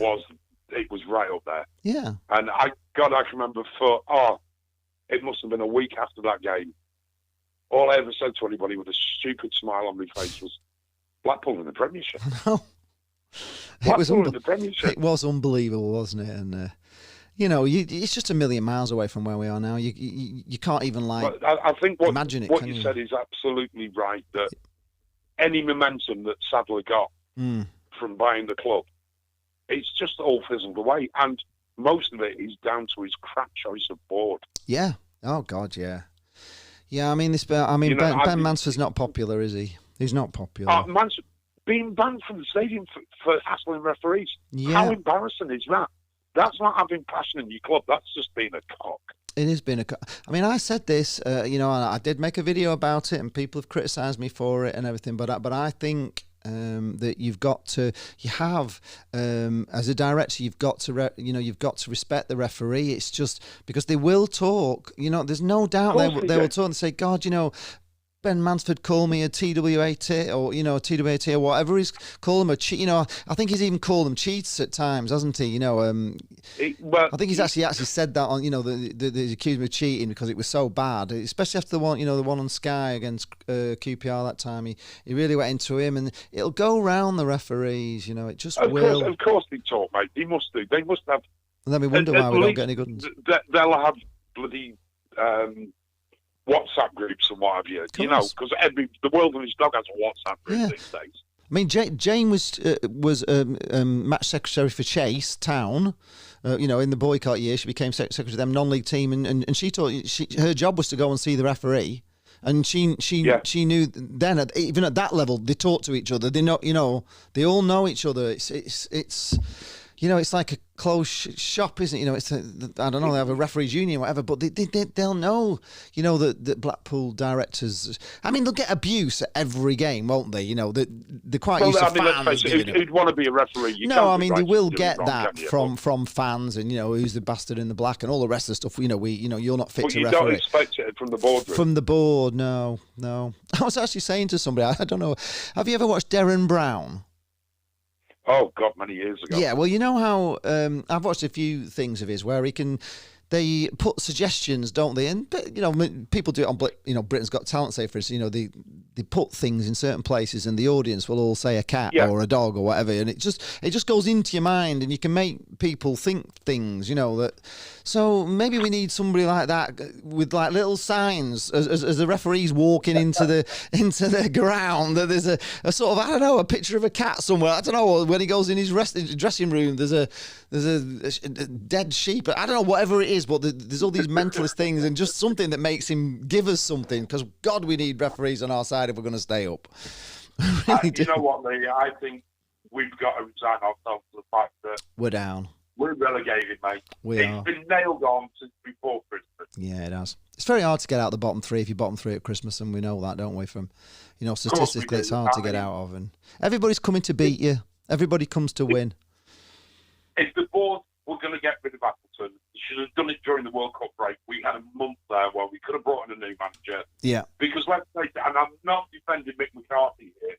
It was right up there. Yeah. And I can remember it must have been a week after that game. All I ever said to anybody with a stupid smile on my face was, Blackpool in the Premiership. No. Blackpool in the Premiership. It was unbelievable, wasn't it? And, it's just a million miles away from where we are now. You can't even I think imagine it. What you said is absolutely right, that any momentum that Sadler got from buying the club, it's just all fizzled away, and most of it is down to his crap choice of board. Yeah. Oh God, yeah. Yeah, I mean Ben Mansford's not popular, is he? He's not popular. Mansford being banned from the stadium for hassling referees. Yeah. How embarrassing is that? That's not having passion in your club. That's just being a cock. It has been I mean, I said this, I did make a video about it, and people have criticised me for it and everything, but I think. That as a director, you've got to respect the referee. It's just because they will talk. There's no doubt they will talk and say, God, Ben Mansford called me a TWAT or a TWAT or whatever he's called him a cheat. I think he's even called them cheats at times, hasn't he? I think he's actually said that on they accused him of cheating because it was so bad, especially after the one on Sky against QPR that time. He really went into him, and it'll go round the referees. It just will. Of course, they talk, mate. They must do. They must have. And then we wonder why we don't get any good ones. They'll have bloody. WhatsApp groups and what have you, because the world and his dog has a WhatsApp group these days. I mean, Jane was match secretary for Chase Town, in the boycott year. She became secretary of them non-league team, and she thought her job was to go and see the referee, and she knew then even at that level they talk to each other. They know, they all know each other. It's it's like a closed shop, isn't it? It's I don't know. They have a referees union, or whatever, but they'll know. That Blackpool directors. I mean, they'll get abuse at every game, won't they? They're quite used to fans. Who'd want to be a referee? They will get that from fans, and who's the bastard in the black and all the rest of the stuff. You're not fit to referee. You don't expect it from the board. From the board, no. I was actually saying to somebody, I don't know. Have you ever watched Derren Brown? Oh God, many years ago. Yeah, well, how I've watched a few things of his where they put suggestions, don't they? And people do it on Britain's Got Talent, say for instance, they put things in certain places, and the audience will all say a cat or a dog or whatever, and it just goes into your mind, and you can make people think things, that. So maybe we need somebody like that with like little signs as the referee's walking into the ground. That there's a sort of a picture of a cat somewhere. I don't know, when he goes in his dressing room, there's a dead sheep. I don't know, whatever it is, but there's all these mentalist things, and just something that makes him give us something. Because God, we need referees on our side if we're going to stay up. You know what, Lee? I think we've got to resign ourselves to the fact that we're down. We're relegated, mate. It's been nailed on since before Christmas. Yeah, it has. It's very hard to get out of the bottom three if you bottom three at Christmas, and we know that, don't we? From, statistically, it's hard to get out of, and everybody's coming to beat you. Everybody comes to win. If the board were going to get rid of Appleton, they should have done it during the World Cup break. We had a month there where we could have brought in a new manager. Yeah. Because let's face it, and I'm not defending Mick McCarthy here,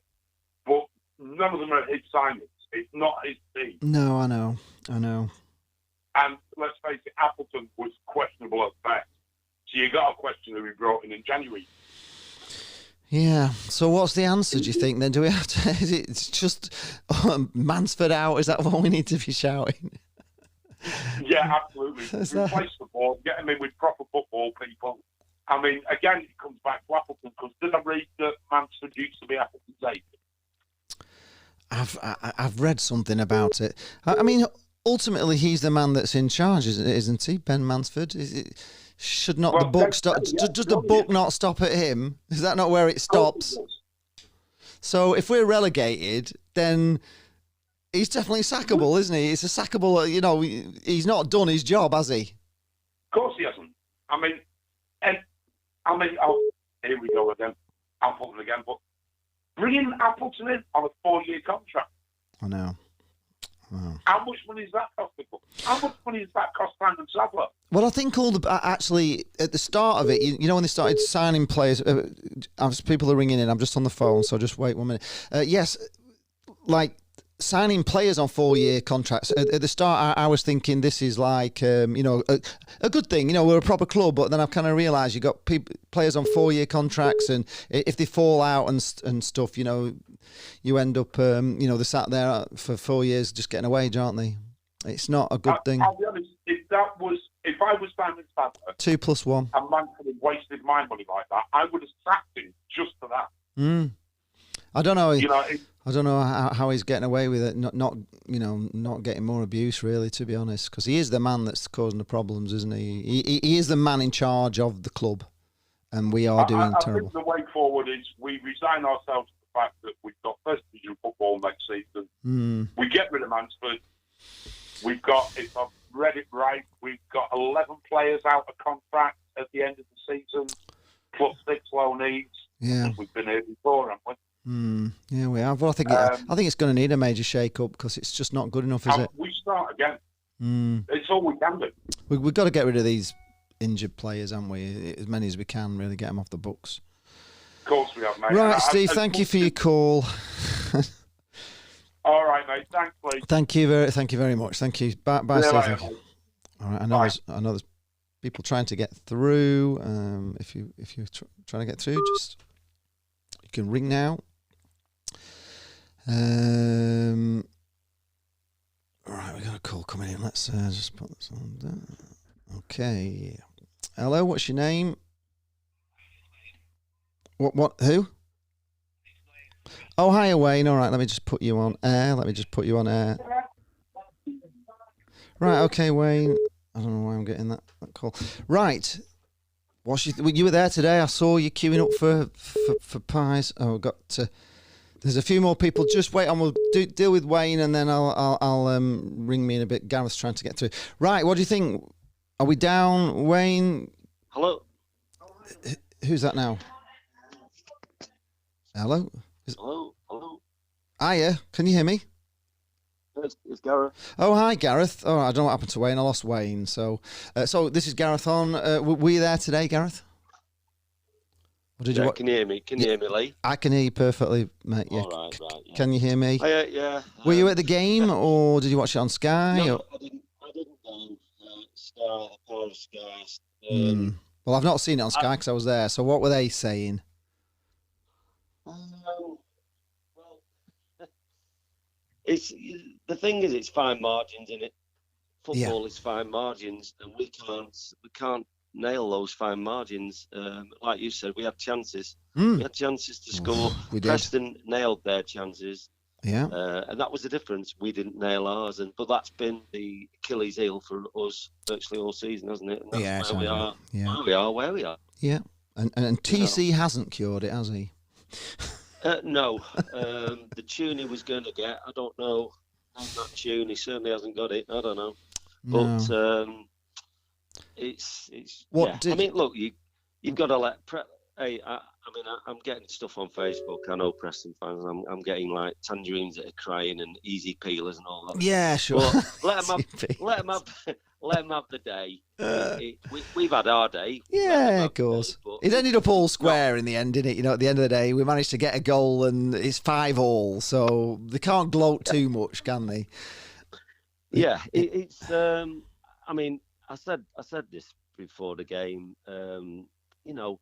but none of them are his signings. It's not his team. No, I know. And let's face it, Appleton was questionable at best. So you got a question who we brought in January. Yeah. So what's the answer, do you think, then? Do we have to... It's just Mansford out? Is that what we need to be shouting? Yeah, absolutely. Replace the board, get them in with proper football people. I mean, again, it comes back to Appleton, because did I read that Mansford used to be Appleton's agent? I've read something about it. I mean, ultimately, he's the man that's in charge, isn't he, Ben Mansford? Should not the book stop? Does the book not stop at him? Is that not where it stops? So if we're relegated, then he's definitely sackable, isn't he? It's a sackable. He's not done his job, has he? Of course he hasn't. Here we go again. Appleton again, but bringing Appleton in on a 4-year contract. I know. Wow. How much money does that cost the club? How much money does that cost Simon Sadler? Well, I think actually at the start of it, when they started signing players, people are ringing in. I'm just on the phone, so just wait 1 minute. Yes, like signing players on 4-year contracts. At the start, I was thinking this is like, a good thing. We're a proper club, but then I've kind of realised you got players on 4-year contracts, and if they fall out and stuff, you end up, they're sat there for 4 years just getting a wage, aren't they? It's not a good thing. I'll be honest, if I was Simon Sadler, 2 + 1, and Mansford had wasted my money like that, I would have sacked him just for that. I don't know. I don't know how he's getting away with it, not getting more abuse, really, to be honest, because he is the man that's causing the problems, isn't he? He is the man in charge of the club, and we are doing terrible. I think the way forward is we resign ourselves to the fact that we've got First Division football next season. We get rid of Mansford. We've got, if I've read it right, we've got 11 players out of contract at the end of the season, plus 6 loanees. Yeah, we've been here before, haven't we? Yeah, we have. Well, I think it's going to need a major shake-up, because it's just not good enough, is it? We start again. It's all we can do. We've got to get rid of these injured players, haven't we? As many as we can, really get them off the books. Of course we have, mate. Right, Steve, thank you for your call. All right, mate. Thanks, Lee. Thank you very much. Thank you. Bye, Steve. All right, I know there's people trying to get through. If you're trying to get through, just you can ring now. All right, we got a call coming in. Let's just put this on there. Okay. Hello, what's your name? What? Who? Oh, hi, Wayne. All right, let me just put you on air. Right, okay, Wayne. I don't know why I'm getting that call. Right. You were there today. I saw you queuing up for pies. Oh, there's a few more people. Just wait on. We'll deal with Wayne, and then I'll ring me in a bit. Gareth's trying to get through. Right. What do you think? Are we down, Wayne? Hello. Who's that now? Hello. Hello. Hiya. Can you hear me? It's Gareth. Oh, hi, Gareth. Oh, I don't know what happened to Wayne. I lost Wayne. So this is Gareth on. Were you there today, Gareth? Or did you? Can you hear me? Can you hear me, Lee? I can hear you perfectly, mate. Yeah. All right. Yeah. Can you hear me? Yeah. Were you at the game, or did you watch it on Sky? No, I didn't go. Sky, Power of Sky. Well, I've not seen it on Sky because I was there. So what were they saying? Well, the thing is, it's fine margins in it. Football is fine margins, and we can't nail those fine margins. Like you said, we had chances. We had chances to score. Preston nailed their chances. Yeah. And that was the difference. We didn't nail ours, but that's been the Achilles heel for us virtually all season, hasn't it? And that's where we are. Yeah. Where we are. Yeah. And TC hasn't cured it, has he? No. The tune he was going to get, I don't know. That tune, he certainly hasn't got it. I don't know. No. But it's I mean, look, you've got to let. Hey, I mean, I'm getting stuff on Facebook. I know Preston fans. I'm getting like tangerines that are crying and easy peelers and all that. Yeah, sure. But let them have the day. We've had our day. Yeah, of course. It ended up all square in the end, didn't it? You know, at the end of the day, we managed to get a goal and it's 5-5, so they can't gloat too much, can they? Yeah, it's. I mean, I said this before the game. You know,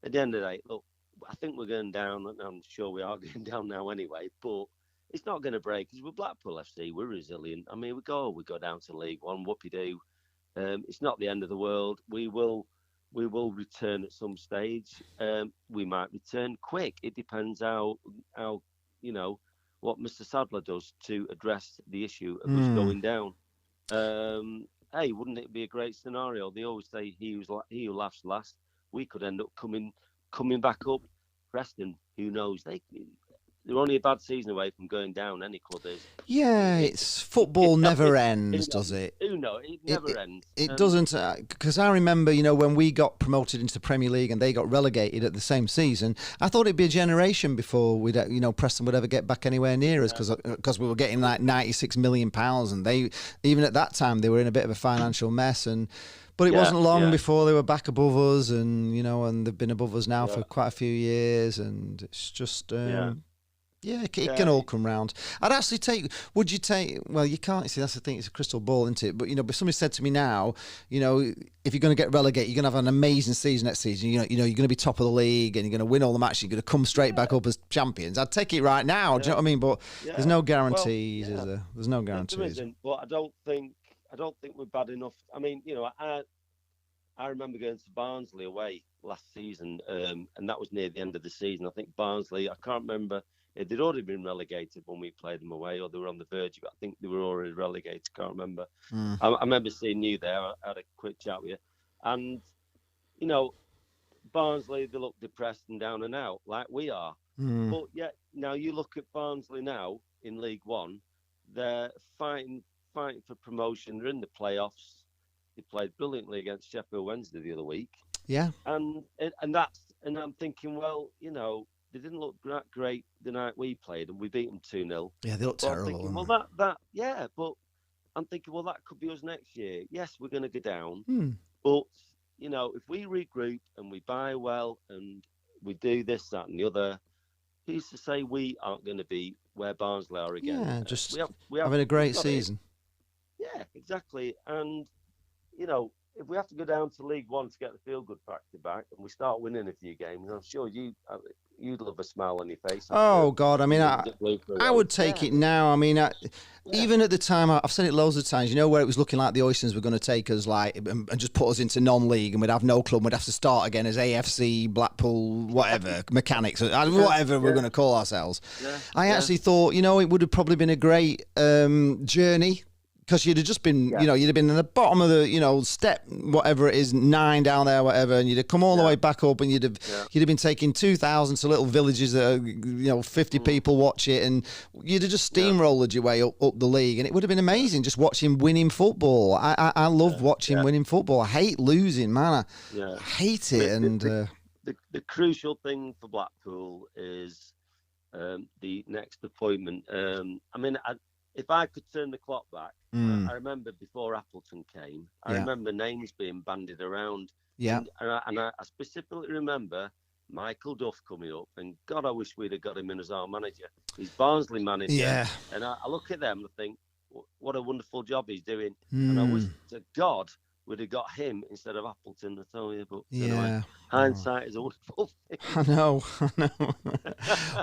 at the end of the day, look, I think we're going down, and I'm sure we are going down now anyway. But it's not going to break because we're Blackpool FC. We're resilient. I mean, we go down to League One. Whoopie do. It's not the end of the world. We will return at some stage. We might return quick. It depends how you know what Mr. Sadler does to address the issue of us going down. Hey, wouldn't it be a great scenario? They always say he who laughs last. We could end up coming back up. Preston, who knows? They're only a bad season away from going down. Any club is. Yeah, it's football never ends, does it? Who knows? It never ends. It doesn't, because I remember, you know, when we got promoted into the Premier League and they got relegated at the same season, I thought it'd be a generation before Preston would ever get back anywhere near us because we were getting like £96 million, and they, even at that time, they were in a bit of a financial mess. But it wasn't long before they were back above us, and and they've been above us now for quite a few years, and it's just. It can all come round. I'd actually would you take, well, you can't, see, that's the thing, it's a crystal ball, isn't it? But, if somebody said to me now, if you're going to get relegated, you're going to have an amazing season next season, you're going to be top of the league and you're going to win all the matches, you're going to come straight back up as champions. I'd take it right now, do you know what I mean? But there's no guarantees, is there? There's no guarantees. There isn't, but I don't think we're bad enough. I mean, I remember going to Barnsley away last season, and that was near the end of the season. I think Barnsley, I can't remember, they'd already been relegated when we played them away, or they were on the verge of it. I think they were already relegated, can't remember. I remember seeing you there. I had a quick chat with you. And, Barnsley, they look depressed and down and out, like we are. But, now you look at Barnsley now in League One, they're fighting for promotion. They're in the playoffs. They played brilliantly against Sheffield Wednesday the other week. Yeah. And I'm thinking, well, they didn't look that great the night we played, and we beat them 2-0. Yeah, they looked terrible. I'm thinking, but I'm thinking, well, that could be us next year. Yes, we're going to go down, but if we regroup and we buy well and we do this, that, and the other, who's to say we aren't going to be where Barnsley are again? Yeah, just having a great season. Yeah, exactly, and if we have to go down to League One to get the feel-good factor back, and we start winning a few games, I'm sure you'd love a smile on your face. Oh, God. I mean, I would take it now. I mean, even at the time, I've said it loads of times, where it was looking like the Oysters were going to take us and just put us into non-league, and we'd have no club, and we'd have to start again as AFC, Blackpool, whatever, Mechanics, whatever we're going to call ourselves. Yeah. I actually thought, it would have probably been a great journey. Because you'd have just been, you'd have been in the bottom of the, step, whatever it is, 9 down there, whatever, and you'd have come all the way back up, and you'd have been taking 2,000 to little villages that are, 50 people watch it, and you'd have just steamrolled your way up the league, and it would have been amazing just watching winning football. I love watching winning football. I hate losing, man. I hate it. And the crucial thing for Blackpool is the next appointment. If I could turn the clock back, I remember before Appleton came, I remember names being bandied around. Yeah. And I specifically remember Michael Duff coming up, and God, I wish we'd have got him in as our manager. He's Barnsley manager. Yeah. And I look at them and I think, what a wonderful job he's doing. And I wish to God we'd have got him instead of Appleton, I tell you. But anyway, hindsight is a wonderful thing. I know.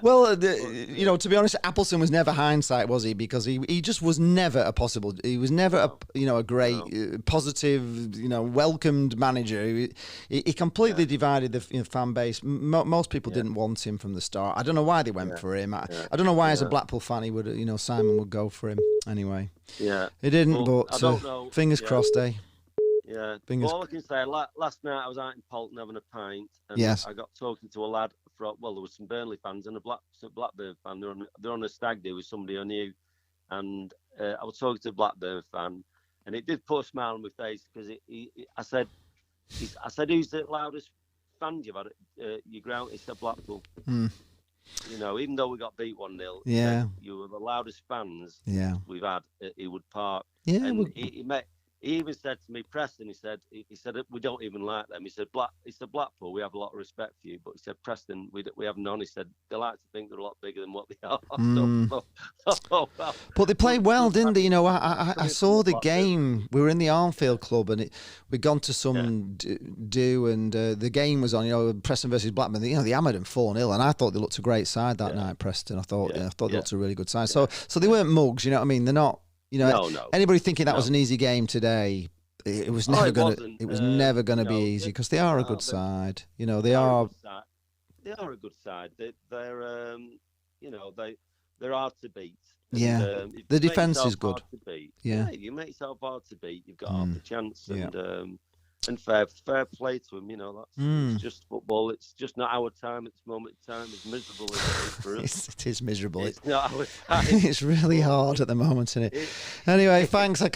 Well, to be honest, Appleton was never hindsight, was he? Because he just was never a possible. He was never a great, positive, welcomed manager. He completely divided the fan base. Most people didn't want him from the start. I don't know why they went for him. I don't know why, as a Blackpool fan, he would. Simon would go for him anyway. Yeah, he didn't. Well, but I don't know. Fingers crossed, eh? Yeah, all I can say, last night I was out in Polton having a pint, and I got talking to a lad there was some Burnley fans and a Blackburn fan. They're on a stag do with somebody I knew, and I was talking to a Blackburn fan, And it did put a smile on my face because I said, who's the loudest fan you've had at your ground? He said Blackpool. You know, even though we got beat 1-0, yeah, you were the loudest fans we've had at Ewood Park. Yeah, and he even said to me, Preston, he said we don't even like them. He said Blackpool, we have a lot of respect for you, but he said Preston, we have none. He said they like to think they're a lot bigger than what they are. But they played well, didn't they? You know, I saw the game. We were in the Armfield Club, and we'd gone to some do, and the game was on. You know, Preston versus Blackburn. You know, they hammered them 4-0, and I thought they looked a great side that night. Preston, I thought they looked a really good side. So they weren't mugs. You know what I mean? They're not. You know, anybody thinking that was an easy game today, it was never going to. It was never going to be easy because they are a good side. You know, they are. They are a good side. They're you know, they're hard to beat. Yeah, and, the defence is good. Yeah, you make yourself hard to beat, you've got half a chance. And fair play to them. You know, it's just football. It's just not our time at this moment in time. It's miserable for us. It is miserable. It's not our time. It's really hard at the moment, isn't it? Anyway, thanks. I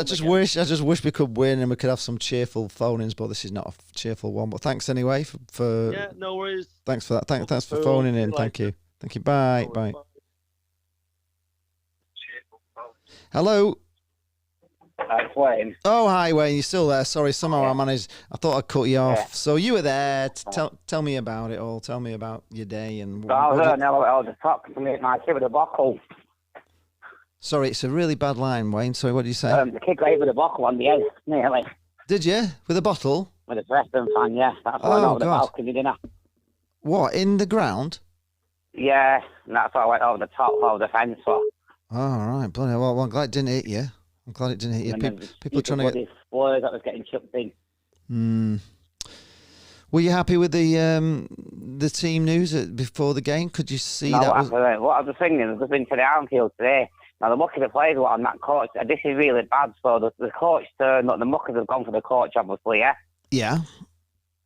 just wish we could win and we could have some cheerful phone-ins, but this is not a cheerful one. But thanks anyway for yeah, no worries. Thanks for that. Thanks for phoning in. Thank you. Bye. Bye. Hello. It's Wayne. Oh, hi, Wayne. You're still there. Sorry, somehow I thought I'd cut you off. Yeah. So you were there. Tell me about it all. Tell me about your day. And so I was just talking to my kid with a buckle. Sorry, it's a really bad line, Wayne. Sorry, what did you say? The kid got hit with a buckle on the head, nearly. Did you? With a bottle? With a Preston fan, yeah. That's why I went over the balcony, didn't I? What, in the ground? Yeah, and that's why I went over the top of the fence. So. All right, bloody hell. Well, I'm glad it didn't hit you. I'm glad it didn't hit you. People trying to get explode that was getting chucked in. Were you happy with the team news before the game? Could you see that? What I was thinking, I've just been to the Anfield today. Now the muckers have played a lot on that coach. This is really bad. So the coach turned up. The muckers have gone for the coach, obviously. Yeah. Yeah.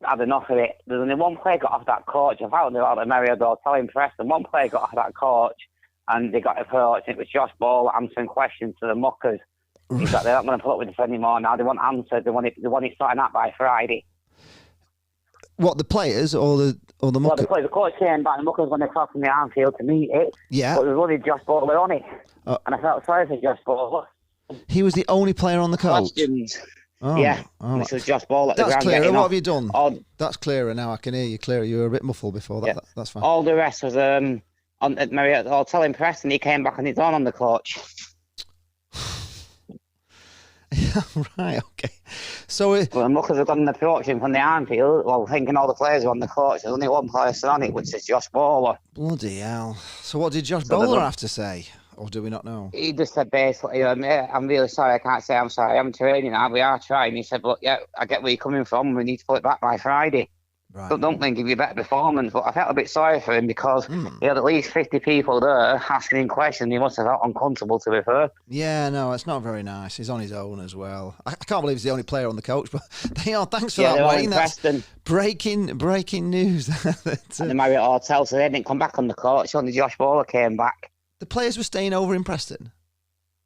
Had enough of it. There's only one player got off that coach. I found out that Marriott telling Preston. One player got off that coach, and they got approached. It was Josh Ball answering questions to the muckers. He's like, they're not going to put up with this anymore now. They want answers. They want it sorting out by Friday. What, the players or the muckers? Well, the coach came back. The muckers when they come from the Anfield to meet it. Yeah. But there was only Josh Butler on it, and I felt sorry for Josh Butler. He was the only player on the coach. Questions. Oh, yeah. Oh. This was Josh Ball at the ground. That's clearer. What have you done? That's clearer now. I can hear you clearer. You were a bit muffled before that. Yeah. That's fine. All the rest was on at Marriott. I'll tell him Preston. He came back on his own on the coach. Yeah, right, okay. So the muckers have gone the production from the Anfield, thinking all the players are on the coach. There's only one person on it, which is Josh Bowler. Bloody hell. So what did Josh Bowler have to say? Or do we not know? He just said basically, I'm really sorry, I can't say I'm sorry. I'm training now, we are trying. He said, look, yeah, I get where you're coming from. We need to put it back by Friday. Right. Don't think he'd be a better performance, but I felt a bit sorry for him because he had at least 50 people there asking him questions. He must have felt uncomfortable, to be fair. Yeah, no, it's not very nice. He's on his own as well. I can't believe he's the only player on the coach, but they are. Thanks for that, Wayne. That's breaking news. And the Marriott Hotel, so they didn't come back on the coach. Only Josh Bowler came back. The players were staying over in Preston?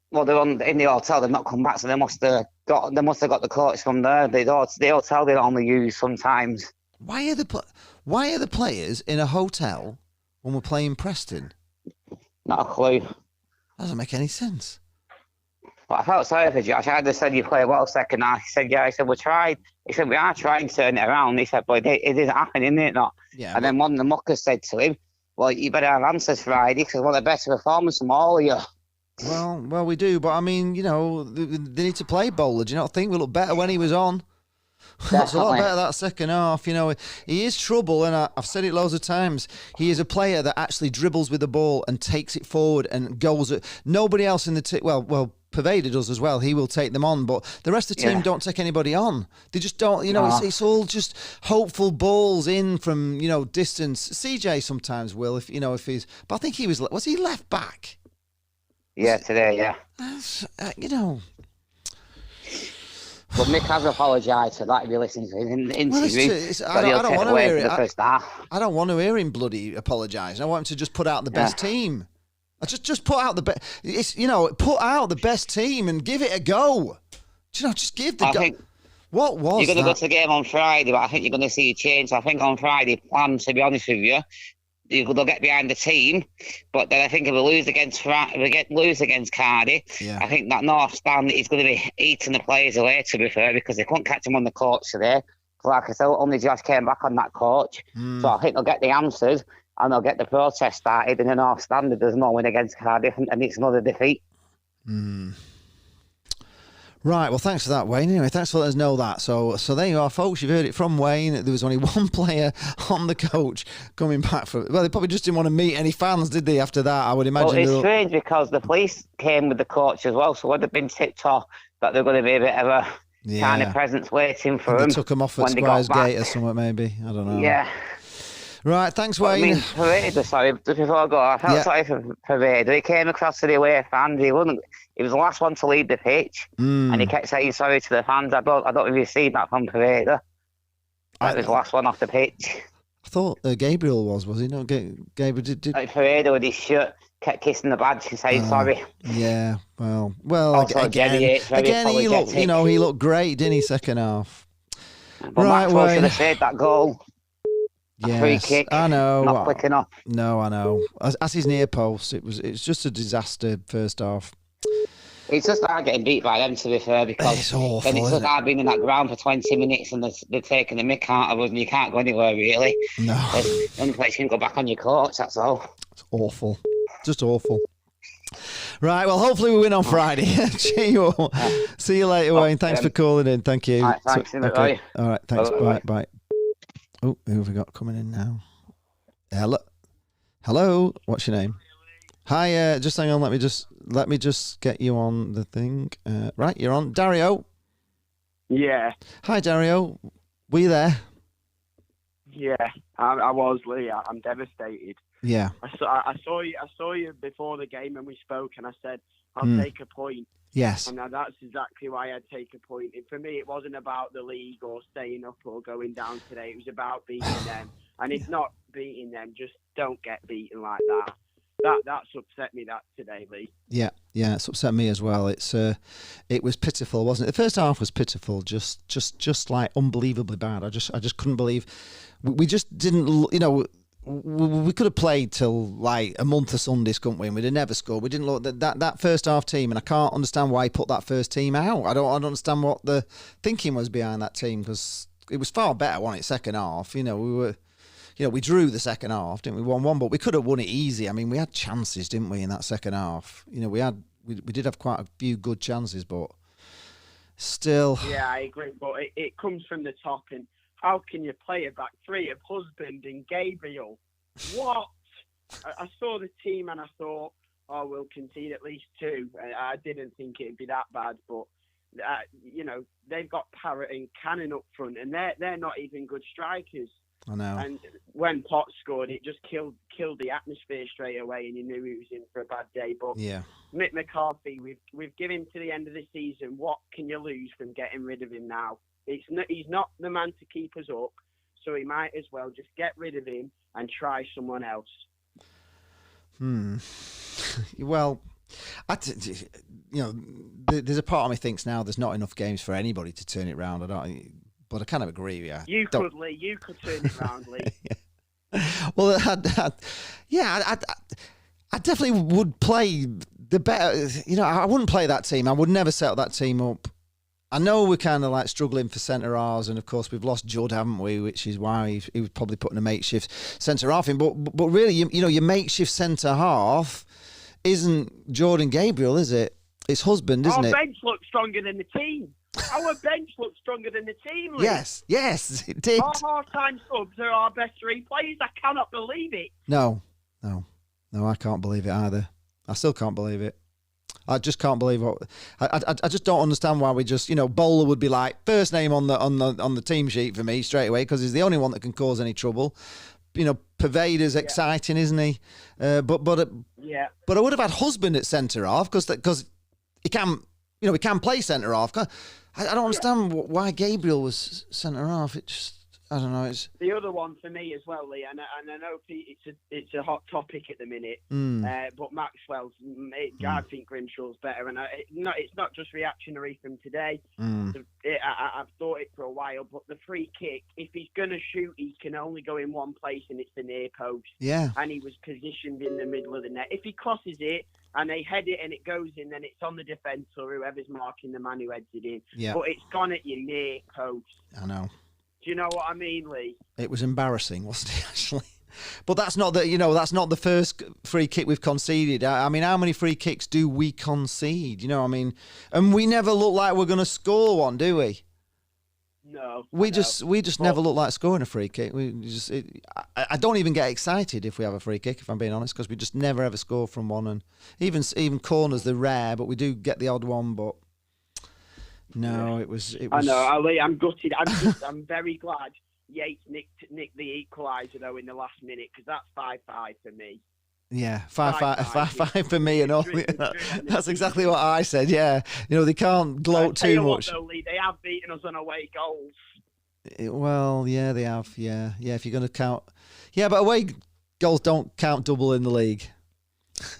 Well, they're in the hotel. They've not come back, so they must have got the coach from there. The hotel they only use sometimes. Why are the players in a hotel when we're playing Preston? Not a clue. Doesn't make any sense. But I felt sorry for Josh. I just said you play well second half. He said, yeah. I said, we tried. He said, we are trying to turn it around. He said, but it isn't happening, is it not? Yeah. And then one of the muckers said to him, well, you better have answers Friday because we want a better performance from all of you. Well, we do. But, I mean, you know, they need to play Bowler. Do you not think we look better when he was on? That's a lot better that second half. You know, he is trouble, and I've said it loads of times. He is a player that actually dribbles with the ball and takes it forward and goes. Nobody else in the team. Well, Pervaded does as well. He will take them on, but the rest of the team don't take anybody on. They just don't. You know, it's all just hopeful balls in from distance. CJ sometimes will, if he's. But I think he was he left back? Yeah, today. Yeah. But Mick has apologised for that if you listen to his interview. I don't want to hear it. I don't want to hear him bloody apologise. I want him to just put out the best team. Just put out the best. Put out the best team and give it a go. Do you know, just give the I guy... think What was you're going to that? go to the game on Friday, but I think you're going to see a change. I think on Friday, plan, to be honest with you, they'll get behind the team, but then I think if we lose against Cardiff, I think that North Stand is going to be eating the players away, to be fair, because they couldn't catch them on the coach today. Like I said, only Josh came back on that coach. So I think they'll get the answers and they'll get the protest started in the North Stand if there's no win against Cardiff and it's another defeat. Right, well, thanks for that, Wayne. Anyway, thanks for letting us know that. So there you are, folks. You've heard it from Wayne. There was only one player on the coach coming back from... Well, they probably just didn't want to meet any fans, did they, after that? I would imagine... Well, it's strange because the police came with the coach as well, so would have been tipped off that they're going to be a bit of a kind of presence waiting for them. They took them off at Squires Gate or something, maybe. I don't know. Yeah. Right, thanks, Wayne. I mean, Pareda, sorry, just before I go, I felt sorry for Pareda. He came across to the away fans. He was the last one to leave the pitch, and he kept saying sorry to the fans. I don't know if you've seen that from Pareda. That was the last one off the pitch. I thought Gabriel was he? No, Gabriel did. Pareda with his shirt kept kissing the badge and saying sorry. Yeah, well, Also, again, he looked, he looked great, didn't he? Second half. But right, Wayne should have saved that goal. Yes, free kick. I know. Not quick enough. No, I know. As his near post, it's just a disaster first half. It's just hard getting beat by them, to be fair, because it's awful, then it's just hard being in that ground for 20 minutes and they're taking the mick out of us and you can't go anywhere, really. No. The only place you can go back on your coach, that's all. It's awful. Just awful. Right, well, hopefully we win on Friday. Cheerio. See you later, Wayne. Thanks for calling in. Thank you. All right, thanks. Okay. All right, thanks. Bye. Oh, who have we got coming in now? Hello. What's your name? Hi. Just hang on. Let me just get you on the thing. Right, you're on. Dario. Yeah. Hi, Dario. Were you there? Yeah, I was, Lee. I'm devastated. Yeah. I saw you before the game and we spoke, and I said I'll take a point. Yes. And now that's exactly why I'd take a point. For me, it wasn't about the league or staying up or going down today. It was about beating them. And if not beating them, just don't get beaten like that. That's upset me today, Lee. Yeah, it's upset me as well. It was pitiful, wasn't it? The first half was pitiful, just like unbelievably bad. I just couldn't believe we just didn't. We could have played till like a month of Sundays, couldn't we? And we'd have never scored. We didn't look that first half team, and I can't understand why he put that first team out. I don't understand what the thinking was behind that team, because it was far better, wasn't it? Second half, we drew the second half, didn't we? 1-1, but we could have won it easy. I mean, we had chances, didn't we, in that second half? We did have quite a few good chances, but still. Yeah, I agree, but it comes from the top, and how can you play a back three of Husband and Gabriel? What? I saw the team and I thought, we'll concede at least 2. I didn't think it'd be that bad, but they've got Parrott and Cannon up front, and they're not even good strikers. I know. And when Potts scored, it just killed the atmosphere straight away, and you knew he was in for a bad day. But yeah, Mick McCarthy, we've given him to the end of the season. What can you lose from getting rid of him now? He's not the man to keep us up, so he might as well just get rid of him and try someone else. Well, there's a part of me thinks now there's not enough games for anybody to turn it round. But I kind of agree with you. You could turn it round, Lee. Well, I definitely would play the better. I wouldn't play that team. I would never set that team up. I know we're kind of like struggling for centre halves, and of course we've lost Judd, haven't we? Which is why he was probably putting a makeshift centre half in. But really, your makeshift centre half isn't Jordan Gabriel, is it? It's Husband, isn't it? Our bench looks stronger than the team. Our bench looks stronger than the team, Lee. Yes, it did. Our half-time subs are our best 3 players. I cannot believe it. No, I can't believe it either. I still can't believe it. I just can't believe what. I just don't understand why we just, Bowler would be like first name on the team sheet for me straight away, because he's the only one that can cause any trouble. Pervader's exciting, isn't he? But I would have had Husband at centre half because he can, he can play centre half. I don't understand why Gabriel was centre half. It just, I don't know. It's the other one for me as well, Lee, and I know Pete, it's a hot topic at the minute. But Maxwell's, I think Grimshaw's better, and it's not just reactionary from today. I've thought it for a while, but the free kick, if he's going to shoot, he can only go in one place, and it's the near post. Yeah. And he was positioned in the middle of the net. If he crosses it and they head it and it goes in, then it's on the defence or whoever's marking the man who heads it in. Yeah. But it's gone at your near post. I know. Do you know what I mean, Lee? It was embarrassing, wasn't it, actually? But that's not the first free kick we've conceded. I mean, how many free kicks do we concede? You know, I mean, and we never look like we're going to score one, do we? No. We just never look like scoring a free kick. I don't even get excited if we have a free kick, if I'm being honest, because we just never ever score from one. And even corners, they're rare, but we do get the odd one. But no, it was. I know, Ali. I'm gutted. I'm very glad Yates nicked the equaliser though in the last minute, because that's 5-5 for me. Yeah, 5-5 for me and all. That's exactly what I said. Yeah, they can't gloat too much. Though, Lee, they have beaten us on away goals. Well, yeah, they have. Yeah. If you're going to count, but away goals don't count double in the league.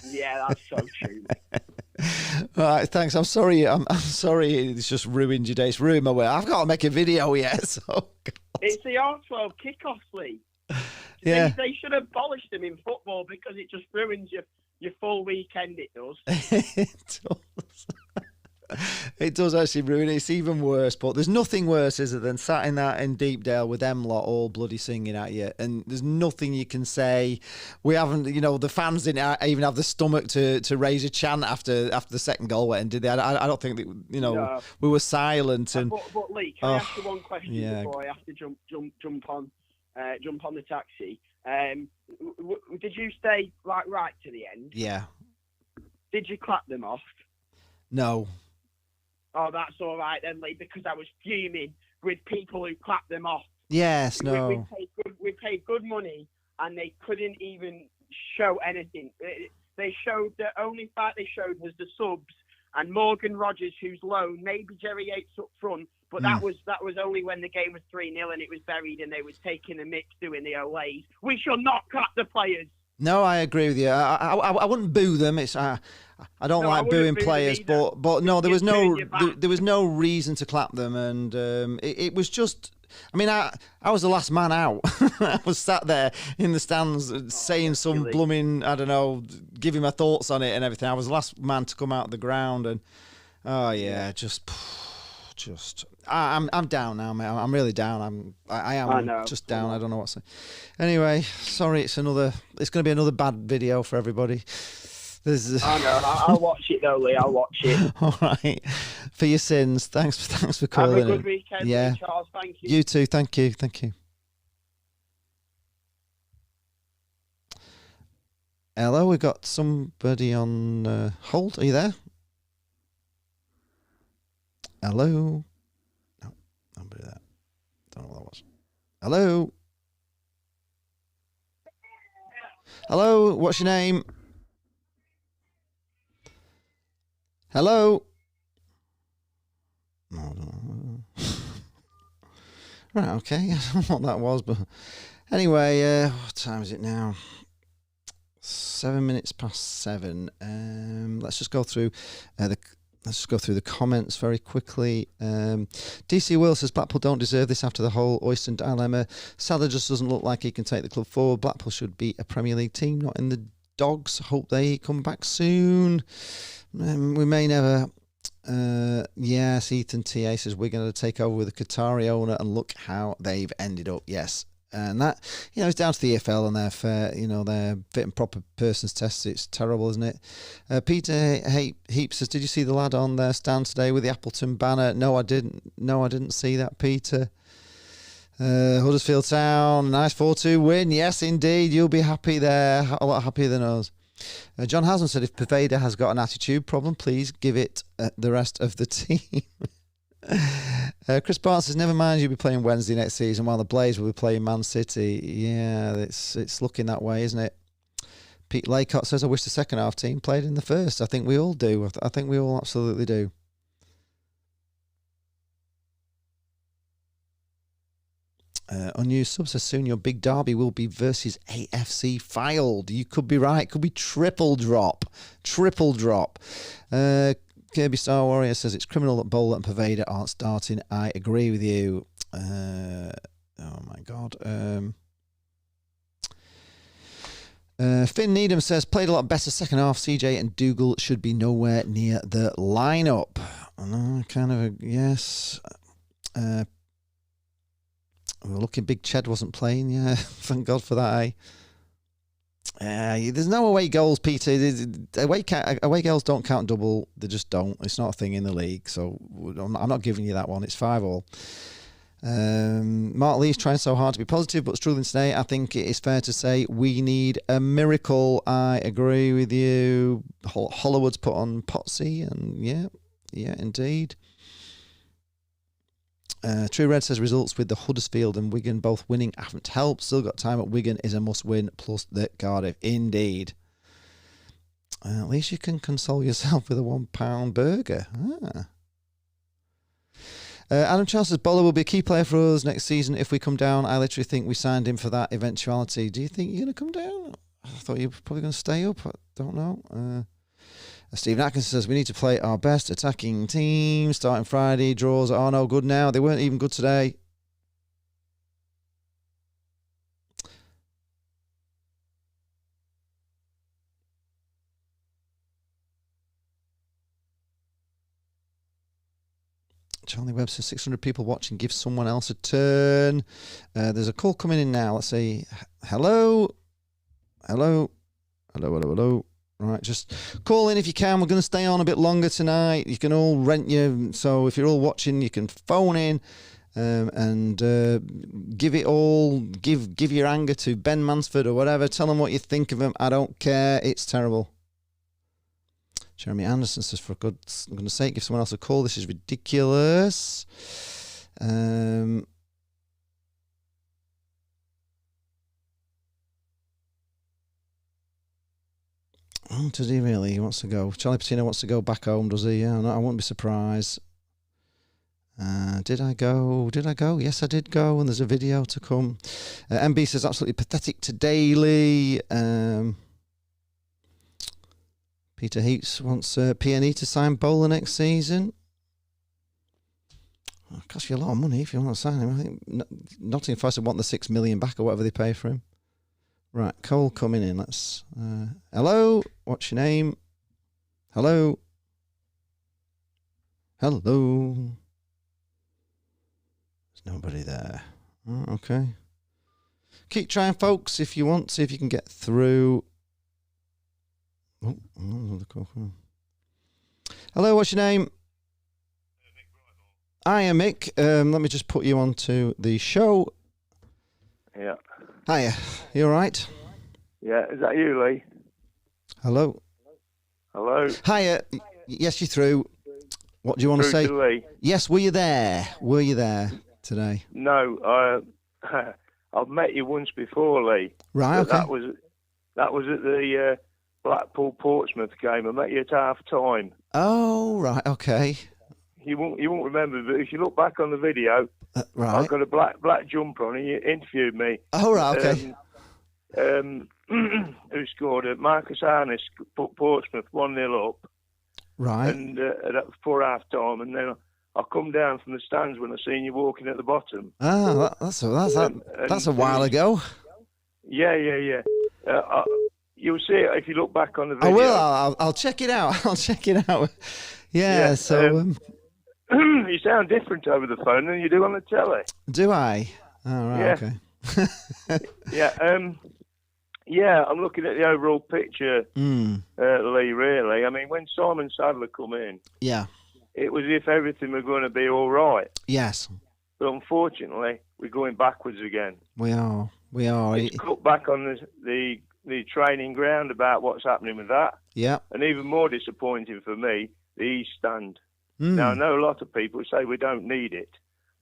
Yeah, that's so true. All right, thanks. I'm sorry. I'm sorry. It's just ruined your day. It's ruined my way. I've got to make a video yet. So it's the R12 kickoff, Lee. Yeah. They should have abolished them in football, because it just ruins your full weekend. It does. It does. It does actually ruin it. It's even worse. But there's nothing worse, is it, than sat in Deepdale with them lot all bloody singing at you, and there's nothing you can say. We haven't, the fans didn't even have the stomach to raise a chant after the second goal went in, did they? I don't think that, No. We were silent. And but Lee, can I ask you one question before I have to jump on the taxi? Did you stay right to the end? Yeah. Did you clap them off? No. Oh, that's all right then, Lee, because I was fuming with people who clapped them off. Yes, no. We paid good money, and they couldn't even show anything. They showed the only fact they showed was the subs and Morgan Rogers, who's loan, maybe Jerry Yates up front, but that was only when the game was 3-0 and it was buried and they was taking the mix doing the Olays. We should not clap the players. No, I agree with you. I wouldn't boo them. It's I don't like booing players, but no, there was no reason to clap them, and it was just. I mean, I was the last man out. I was sat there in the stands saying some blooming, I don't know, giving my thoughts on it and everything. I was the last man to come out of the ground, and just. I'm down now, mate. I'm really down. I am just down. I don't know what to say. Anyway, sorry. It's going to be another bad video for everybody. I know. I'll watch it though, Lee. I'll watch it. All right. For your sins. Thanks for calling. Have a good weekend, yeah. Charles. Thank you. You too. Thank you. Hello, we've got somebody on hold. Are you there? Hello? No, nobody there. Don't know what that was. Hello? Hello, what's your name? Hello? No, I don't know. Right, okay. I don't know what that was, but anyway, what time is it now? 7 minutes past 7. Let's just go through the comments very quickly. DC Will says Blackpool don't deserve this after the whole Oyston dilemma. Sadler just doesn't look like he can take the club forward. Blackpool should be a Premier League team, not in the dogs. Hope they come back soon. We may never. Yes, Ethan TA says we're going to take over with a Qatari owner, and look how they've ended up. Yes. And that, it's down to the EFL and their their fit and proper persons tests. It's terrible, isn't it? Peter Heap says, did you see the lad on their stand today with the Appleton banner? No, I didn't see that, Peter. Huddersfield Town, nice 4-2 win. Yes, indeed. You'll be happy there. A lot happier than us. John Haslam said, if Pervader has got an attitude problem, please give it the rest of the team. Chris Barnes says, never mind, you'll be playing Wednesday next season while the Blaze will be playing Man City. Yeah, it's looking that way, isn't it? Pete Laycott says, I wish the second half team played in the first. I think we all do. I think we all absolutely do. Unused sub says soon your big derby will be versus AFC Filed. You could be right. Could be triple drop. Triple drop. Kirby Star Warrior says it's criminal that Bowler and Pervader aren't starting. I agree with you. Oh my God. Finn Needham says played a lot better second half. CJ and Dougal should be nowhere near the lineup. Kind of a yes. We were looking big. Ched wasn't playing. Yeah, thank God for that. There's no away goals, Peter. Away goals don't count double. They just don't. It's not a thing in the league. So I'm not giving you that one. It's 5-5. Mark Lee's trying so hard to be positive, but struggling today. I think it is fair to say we need a miracle. I agree with you. Hollywood's put on Potsy, and yeah, indeed. True Red says results with the Huddersfield and Wigan both winning haven't helped. Still got time at Wigan is a must win, plus the Cardiff. Indeed. At least you can console yourself with a £1 burger. Adam Charles says Bowler will be a key player for us next season if we come down. I literally think we signed him for that eventuality. Do you think you're going to come down? I thought you were probably going to stay up. I don't know. Stephen Atkinson says we need to play our best attacking team. Starting Friday, draws are no good now. They weren't even good today. Charlie Webb says 600 people watching. Give someone else a turn. There's a call coming in now. Let's say hello. Hello. Hello, hello, hello. Right, just call in if you can. We're going to stay on a bit longer tonight. You can all rent you. So if you're all watching, you can phone in and give it all. Give your anger to Ben Mansford or whatever. Tell them what you think of him. I don't care. It's terrible. Jeremy Anderson says, for goodness sake, give someone else a call. This is ridiculous. Oh, does he really? He wants to go. Charlie Patino wants to go back home, does he? Yeah, no, I won't be surprised. Did I go? Yes, I did go, and there's a video to come. MB says, absolutely pathetic to Daly. Peter Heaps wants PNE to sign Bowler next season. It'll cost you a lot of money if you want to sign him. I think Nottingham Forest want the $6 million back or whatever they pay for him. Right, Cole coming in. Let's. Hello, what's your name? Hello. Hello. There's nobody there. Oh, okay. Keep trying, folks, if you want. See if you can get through. Oh, another call. Hello, what's your name? Hiya, Mick. Let me just put you onto the show. Yeah. Hiya. You all right? Yeah. Is that you, Lee? Hello. Hello. Hiya. Yes, you're through. What do you want to say? Lee. Yes, were you there? Were you there today? No. I've met you once before, Lee. Right. Okay. That was at the Blackpool Portsmouth game. I met you at half time. Oh, right. Okay. You won't remember, but if you look back on the video, right. I've got a black jumper on, and you interviewed me. Oh, right. Okay. Who scored it? Marcus Harness put Portsmouth 1-0 up. Right. And before half time, and then I come down from the stands when I seen you walking at the bottom. Ah, that's a while ago. Yeah. You'll see it if you look back on the video. I will. I'll check it out. I'll check it out. Yeah. So you sound different over the phone than you do on the telly. Do I? Oh, right. Yeah. Okay. Yeah. Yeah, I'm looking at the overall picture, Lee, really. I mean, when Simon Sadler come in, yeah, it was as if everything was going to be all right. Yes. But unfortunately, we're going backwards again. We are. It's cut back on the training ground about what's happening with that. Yeah. And even more disappointing for me, the East Stand. Now, I know a lot of people say we don't need it,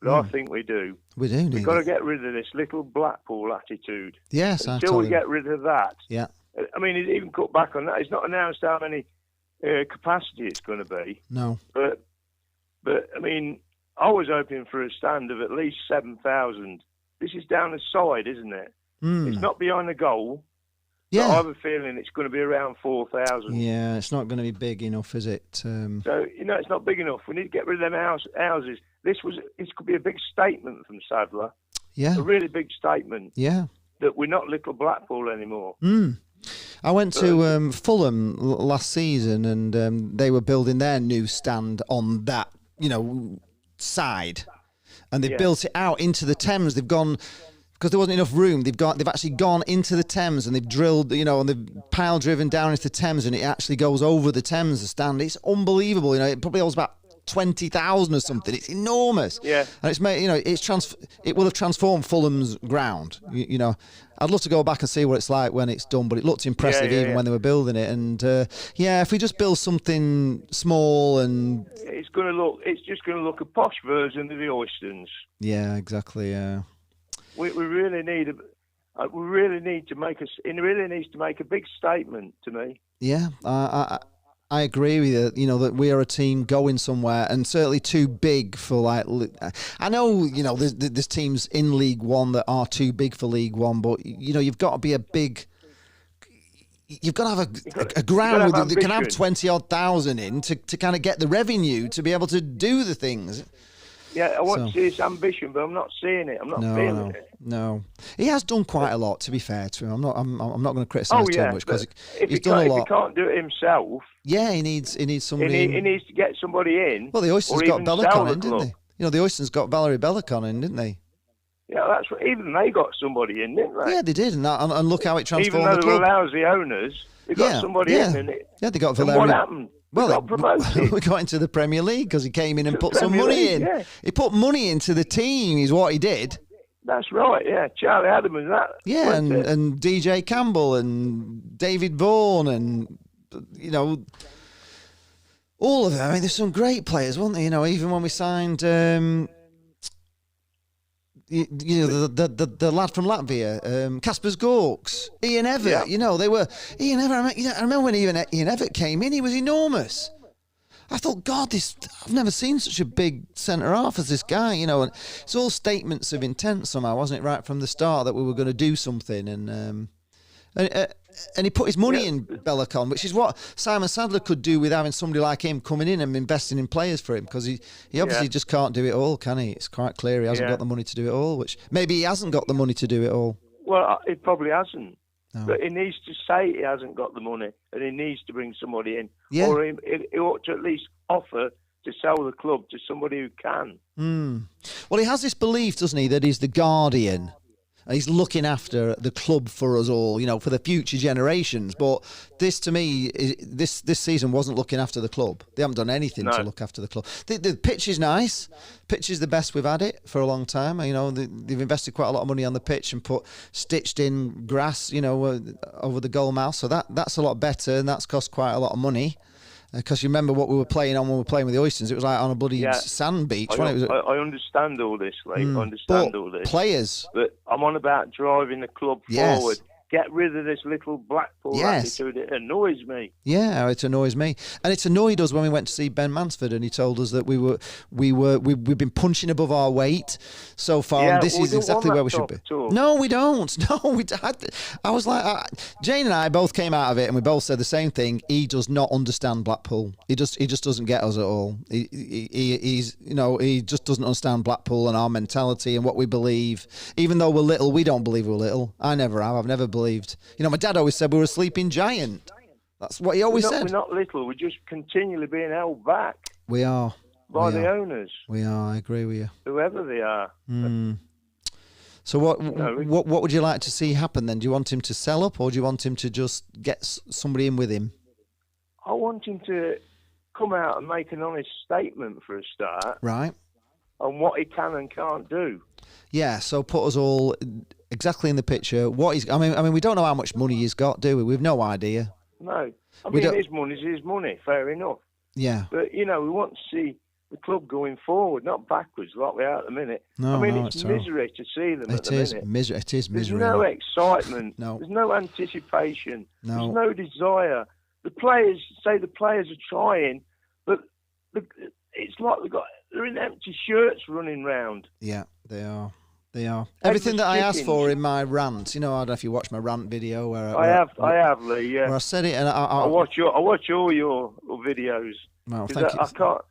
but I think we do. We do need it. We've got to get rid of this little Blackpool attitude. Yes, Until we get rid of that. Yeah. I mean, it's even cut back on that. It's not announced how many capacity it's going to be. No. But I mean, I was hoping for a stand of at least 7,000 this is down the side, isn't it? It's not behind the goal. Yeah. But I have a feeling it's going to be around 4,000. Yeah, it's not going to be big enough, is it? So, it's not big enough. We need to get rid of them houses. This could be a big statement from Sadler. Yeah. A really big statement. Yeah. That we're not Little Blackpool anymore. I went to Fulham last season, and they were building their new stand on that, side. And they built it out into the Thames. They've gone... Because there wasn't enough room, they've actually gone into the Thames and they've drilled, and they've pile driven down into the Thames, and it actually goes over the Thames, the stand. It's unbelievable, it probably holds about 20,000 or something. It's enormous. Yeah. And it's made, it will have transformed Fulham's ground. I'd love to go back and see what it's like when it's done, but it looked impressive even when they were building it. And if we just build something small and it's just going to look a posh version of the Oystons. Yeah, exactly. Yeah. We really need to make it really needs to make a big statement to me. Yeah, I agree with you. That we are a team going somewhere, and certainly too big for I know there's teams in League One that are too big for League One, but you've got to be a big. You've got to have a ground that can have 20,000 in to kind of get the revenue to be able to do the things. Yeah, I want to see his ambition, but I'm not seeing it. I'm not feeling it. No, he has done quite a lot. To be fair to him, I'm not going to criticise too much because he's done a lot. If he can't do it himself, he needs somebody. He needs to get somebody in. Well, the Oystons got Bellicon in, didn't they? The Oystons got Valerie Bellicon in, didn't they? Yeah, that's what. Even they got somebody in, didn't they? Yeah, they did, and look how it transformed the club. Even though they were lousy owners, they got somebody in, and they got Valerie. What happened? Well, we got into the Premier League because he came in and put some money in. Yeah. He put money into the team, is what he did. That's right, yeah. Charlie Adam and that. Yeah, and DJ Campbell and David Vaughan and, all of them. I mean, there's some great players, weren't there? Even when we signed... the lad from Latvia, Kasper Gorks, Ian Everett, they were Ian Everett. I remember when Ian Everett came in, he was enormous. I thought, God, I've never seen such a big centre half as this guy, and it's all statements of intent somehow, wasn't it, right from the start that we were going to do something, and he put his money in Bellicon, which is what Simon Sadler could do with having somebody like him coming in and investing in players for him, because he obviously just can't do it all, can he? It's quite clear he hasn't got the money to do it all, which maybe he hasn't got the money to do it all. Well, he probably hasn't. No. But he needs to say he hasn't got the money, and he needs to bring somebody in. Yeah. Or he ought to at least offer to sell the club to somebody who can. Well, he has this belief, doesn't he, that he's the guardian. He's looking after the club for us all, for the future generations. But this, to me, this season wasn't looking after the club. They haven't done anything to look after the club. The pitch is nice. Pitch is the best we've had it for a long time. They've invested quite a lot of money on the pitch and put stitched in grass, over the goal mouth. So that's a lot better, and that's cost quite a lot of money. Because you remember what we were playing on when we were playing with the Oystons. It was like on a bloody sand beach. I understand all this, I understand all this. Players. But I'm on about driving the club forward. Get rid of this little Blackpool attitude. It annoys me. Yeah, it annoys me, and it's annoyed us when we went to see Ben Mansford, and he told us that we've been punching above our weight so far, and this is exactly where we should be. No, we don't. No, I was like, Jane and I both came out of it, and we both said the same thing. He does not understand Blackpool. He just doesn't get us at all. He just doesn't understand Blackpool and our mentality and what we believe. Even though we're little, we don't believe we're little. I never have. I've never believed. My dad always said we were a sleeping giant. That's what he always said. We're not little. We're just continually being held back. We are. By the owners. We are. I agree with you. Whoever they are. So what would you like to see happen then? Do you want him to sell up, or do you want him to just get somebody in with him? I want him to come out and make an honest statement for a start. Right. On what he can and can't do. Yeah, so put us all exactly in the picture. I mean, we don't know how much money he's got, do we? We've no idea. No. His money's his money, fair enough. Yeah. But, we want to see the club going forward, not backwards like we are at the minute. No, it's misery to see them at the minute. It is misery. There's no excitement. No. There's no anticipation. No. There's no desire. The players are trying, but it's like they're in empty shirts running round. Yeah, they are. They are. Everything that I asked for in my rant, I don't know if you watched my rant video where I have, Lee. Yeah. Where I said it, and I watch all your videos. Well, thank you. I can't.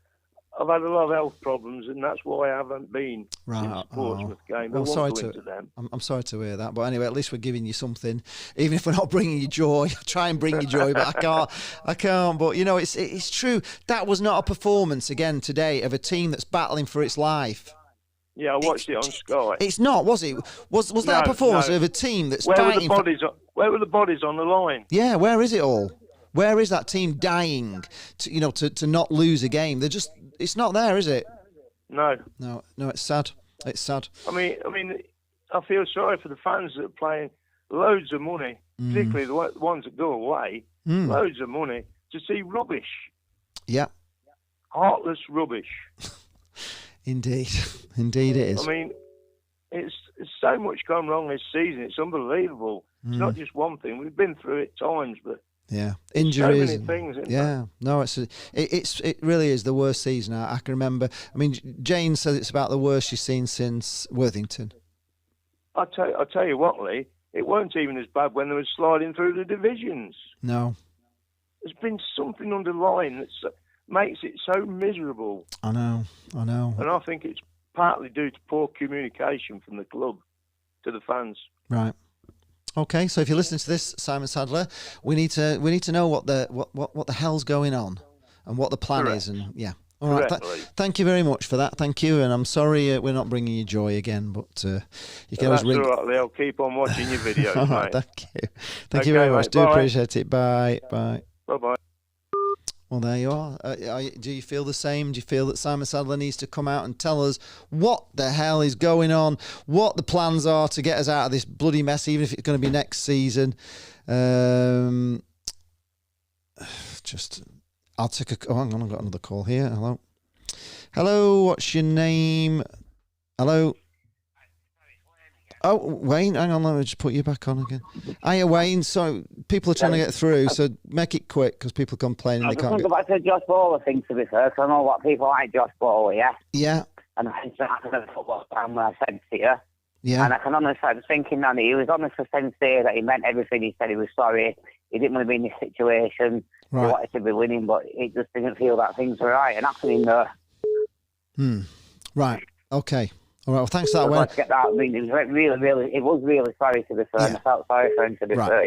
I've had a lot of health problems, and that's why I haven't been in the Portsmouth game. Well, I'm sorry to hear that, but anyway, at least we're giving you something, even if we're not bringing you joy. Try and bring you joy, but I can't. But it's true. That was not a performance again today of a team that's battling for its life. Yeah, I watched it on Sky. It's not, was it? Was that a performance of a team that's fighting? Where were the bodies on the line? Yeah, where is it all? Where is that team dying to not lose a game? It's not there, is it? No, it's sad. It's sad. I mean, I feel sorry for the fans that are paying loads of money, particularly the ones that go away, loads of money to see rubbish. Yeah. Heartless rubbish. Indeed it is. I mean, it's so much gone wrong this season. It's unbelievable. It's not just one thing. We've been through it times, but yeah, injuries. So many things. No, it really is the worst season I can remember. I mean, Jane says it's about the worst she's seen since Worthington. I'll tell you what, Lee. It weren't even as bad when they were sliding through the divisions. No. There's been something underlying that makes it so miserable. I know. And I think it's partly due to poor communication from the club to the fans. Right. Okay, so if you're listening to this, Simon Sadler, we need to know what the hell's going on and what the plan is, and yeah. All right. Thank you very much for that. Thank you, and I'm sorry we're not bringing you joy again, but you can always ring. That's all right, Lee. I'll keep on watching your videos. All right, thank you very much. Do appreciate it. Bye. Bye. Well, there you are. Do you feel the same? Do you feel that Simon Sadler needs to come out and tell us what the hell is going on, what the plans are to get us out of this bloody mess, even if it's going to be next season? I'll take a... Oh, hang on, I've got another call here. Hello, what's your name? Hello? Oh, Wayne, hang on, let me just put you back on again. Hiya, Wayne. So people are trying to get through, so make it quick because people are complaining they can't go back to the Josh Bowler thing, to be fair, because I know what people like Josh Bowler, yeah? Yeah. And I can never football fan when I said to you. Yeah. And I can honestly, I was thinking, he was honestly sincere that he meant everything. He said he was sorry. He didn't want to be in this situation. Right. He wanted to be winning, but he just didn't feel that things were right and happening there. Right. Okay. All right, well, thanks for that, Wayne. Let's get that. I mean, it was really sorry to be fair. Yeah. I felt sorry for him to be fair.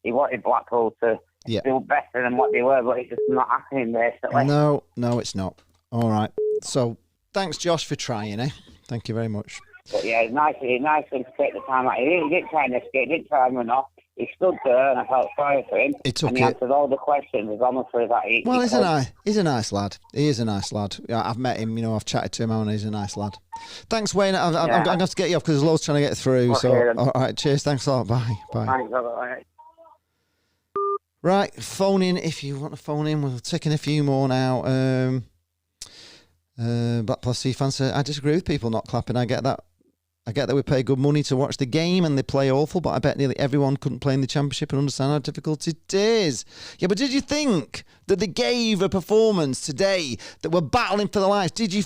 He wanted Blackpool to do better than what they were, but it's just not happening, basically. No, it's not. All right. So, thanks, Josh, for trying, Thank you very much. But yeah, it's nice to take the time out. He didn't try and escape, he didn't try and run off. He stood there, and I felt sorry for him. He answered all the questions as honestly as that. Well, he's a nice lad. He is a nice lad. I've met him, I've chatted to him, and he's a nice lad. Thanks, Wayne. I'm going to have to get you off because there's loads trying to get through. Okay, so, all right, cheers. Thanks a lot. Bye. Thanks, bye. Right, phone in if you want to phone in. We're taking a few more now. Blackpool FC fans say, I disagree with people not clapping. I get that we pay good money to watch the game and they play awful, but I bet nearly everyone couldn't play in the Championship and understand how difficult it is. Yeah, but did you think that they gave a performance today that were battling for their lives? Did you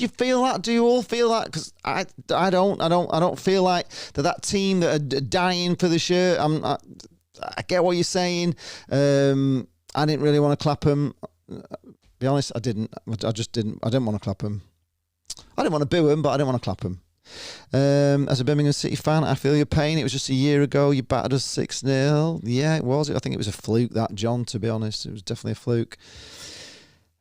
feel that? Do you all feel that? Because I don't feel like that team that are dying for the shirt. I get what you're saying. I didn't really want to clap them. Be honest, I didn't. I just didn't. I didn't want to clap them. I didn't want to boo them, but I didn't want to clap them. As a Birmingham City fan, I feel your pain. It was just a year ago. You battered us 6-0. Yeah, it was. I think it was a fluke, that, John, to be honest. It was definitely a fluke.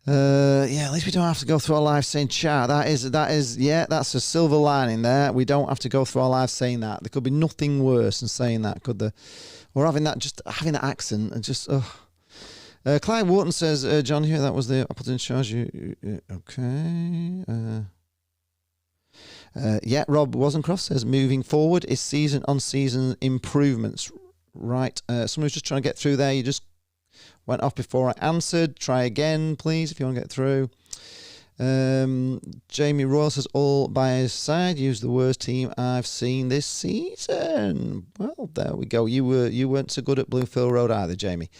At least we don't have to go through our lives saying chat. That's a silver lining there. We don't have to go through our lives saying that. There could be nothing worse than saying that, could there? Or having that accent and just, Clive Wharton says, John, here, that was the opposite charge. Okay. Rob Wozencroft says, moving forward is season-on-season improvements. Right. Someone who's just trying to get through there. You just went off before I answered. Try again, please, if you want to get through. Jamie Royal says, all by his side. Use the worst team I've seen this season. Well, there we go. You weren't so good at Bloomfield Road either, Jamie.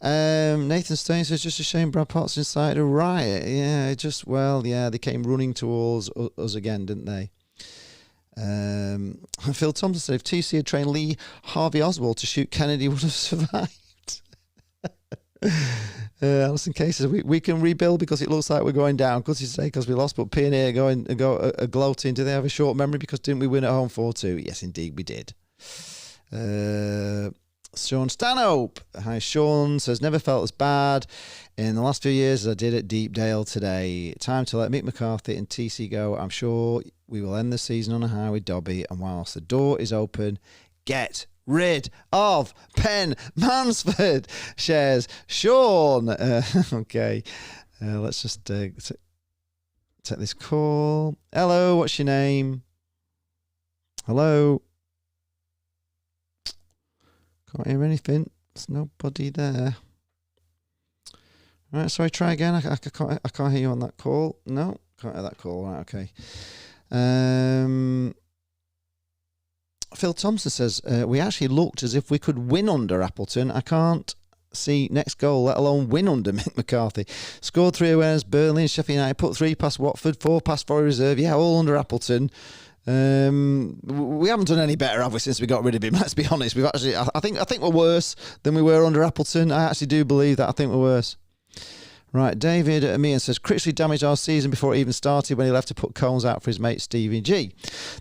Nathan Stein says, just a shame Brad Potts incited a riot. Yeah, they came running towards us again, didn't they? Phil Thompson said, if TC had trained Lee Harvey Oswald to shoot Kennedy, would have survived. Alison Case says, we can rebuild because it looks like we're going down. Good to say, because we lost, but P&A are gloating. Do they have a short memory? Because didn't we win at home 4-2? Yes, indeed, we did. Sean Stanhope. Hi, Sean says, never felt as bad in the last few years as I did at Deepdale today. Time to let Mick McCarthy and TC go. I'm sure we will end the season on a high with Dobby, and whilst the door is open, get rid of Penn Mansford, shares Sean. Okay, let's just take this call. Hello, what's your name? Hello. Can't hear anything. There's nobody there. All right, sorry, try again. I can't hear you on that call. No, can't hear that call. Right, okay. Phil Thompson says, we actually looked as if we could win under Appleton. I can't see next goal, let alone win under Mick McCarthy. Scored 3 awares, Burnley and Sheffield United, put 3 past Watford, 4 past Forest Reserve. Yeah, all under Appleton. We haven't done any better, have we, since we got rid of him? Let's be honest. We've actually, I think we're worse than we were under Appleton. I actually do believe that. I think we're worse. Right, David Meehan says, critically damaged our season before it even started when he left to put Coles out for his mate Stevie G.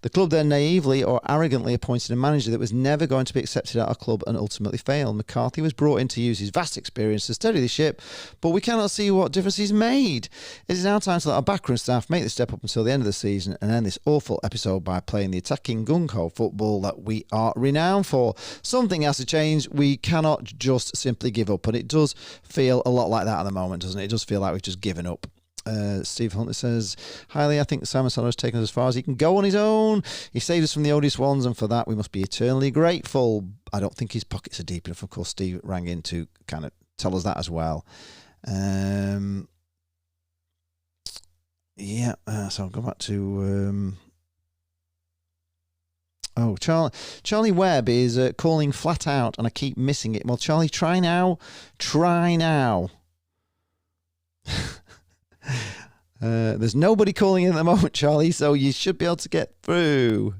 The club then naively or arrogantly appointed a manager that was never going to be accepted at our club and ultimately failed. McCarthy was brought in to use his vast experience to steady the ship, but we cannot see what difference he's made. It is now time to let our backroom staff make the step up until the end of the season and end this awful episode by playing the attacking gung-ho football that we are renowned for. Something has to change. We cannot just simply give up, and it does feel a lot like that at the moment, doesn't it? It does feel like we've just given up. Steve Hunter says, highly, I think Simon Soler has taken us as far as he can go on his own. He saved us from the odious ones, and for that we must be eternally grateful. I don't think his pockets are deep enough. Of course, Steve rang in to kind of tell us that as well. So I'll go back to... Charlie Webb is calling flat out, and I keep missing it. Well, Charlie, try now. There's nobody calling in at the moment, Charlie, so you should be able to get through.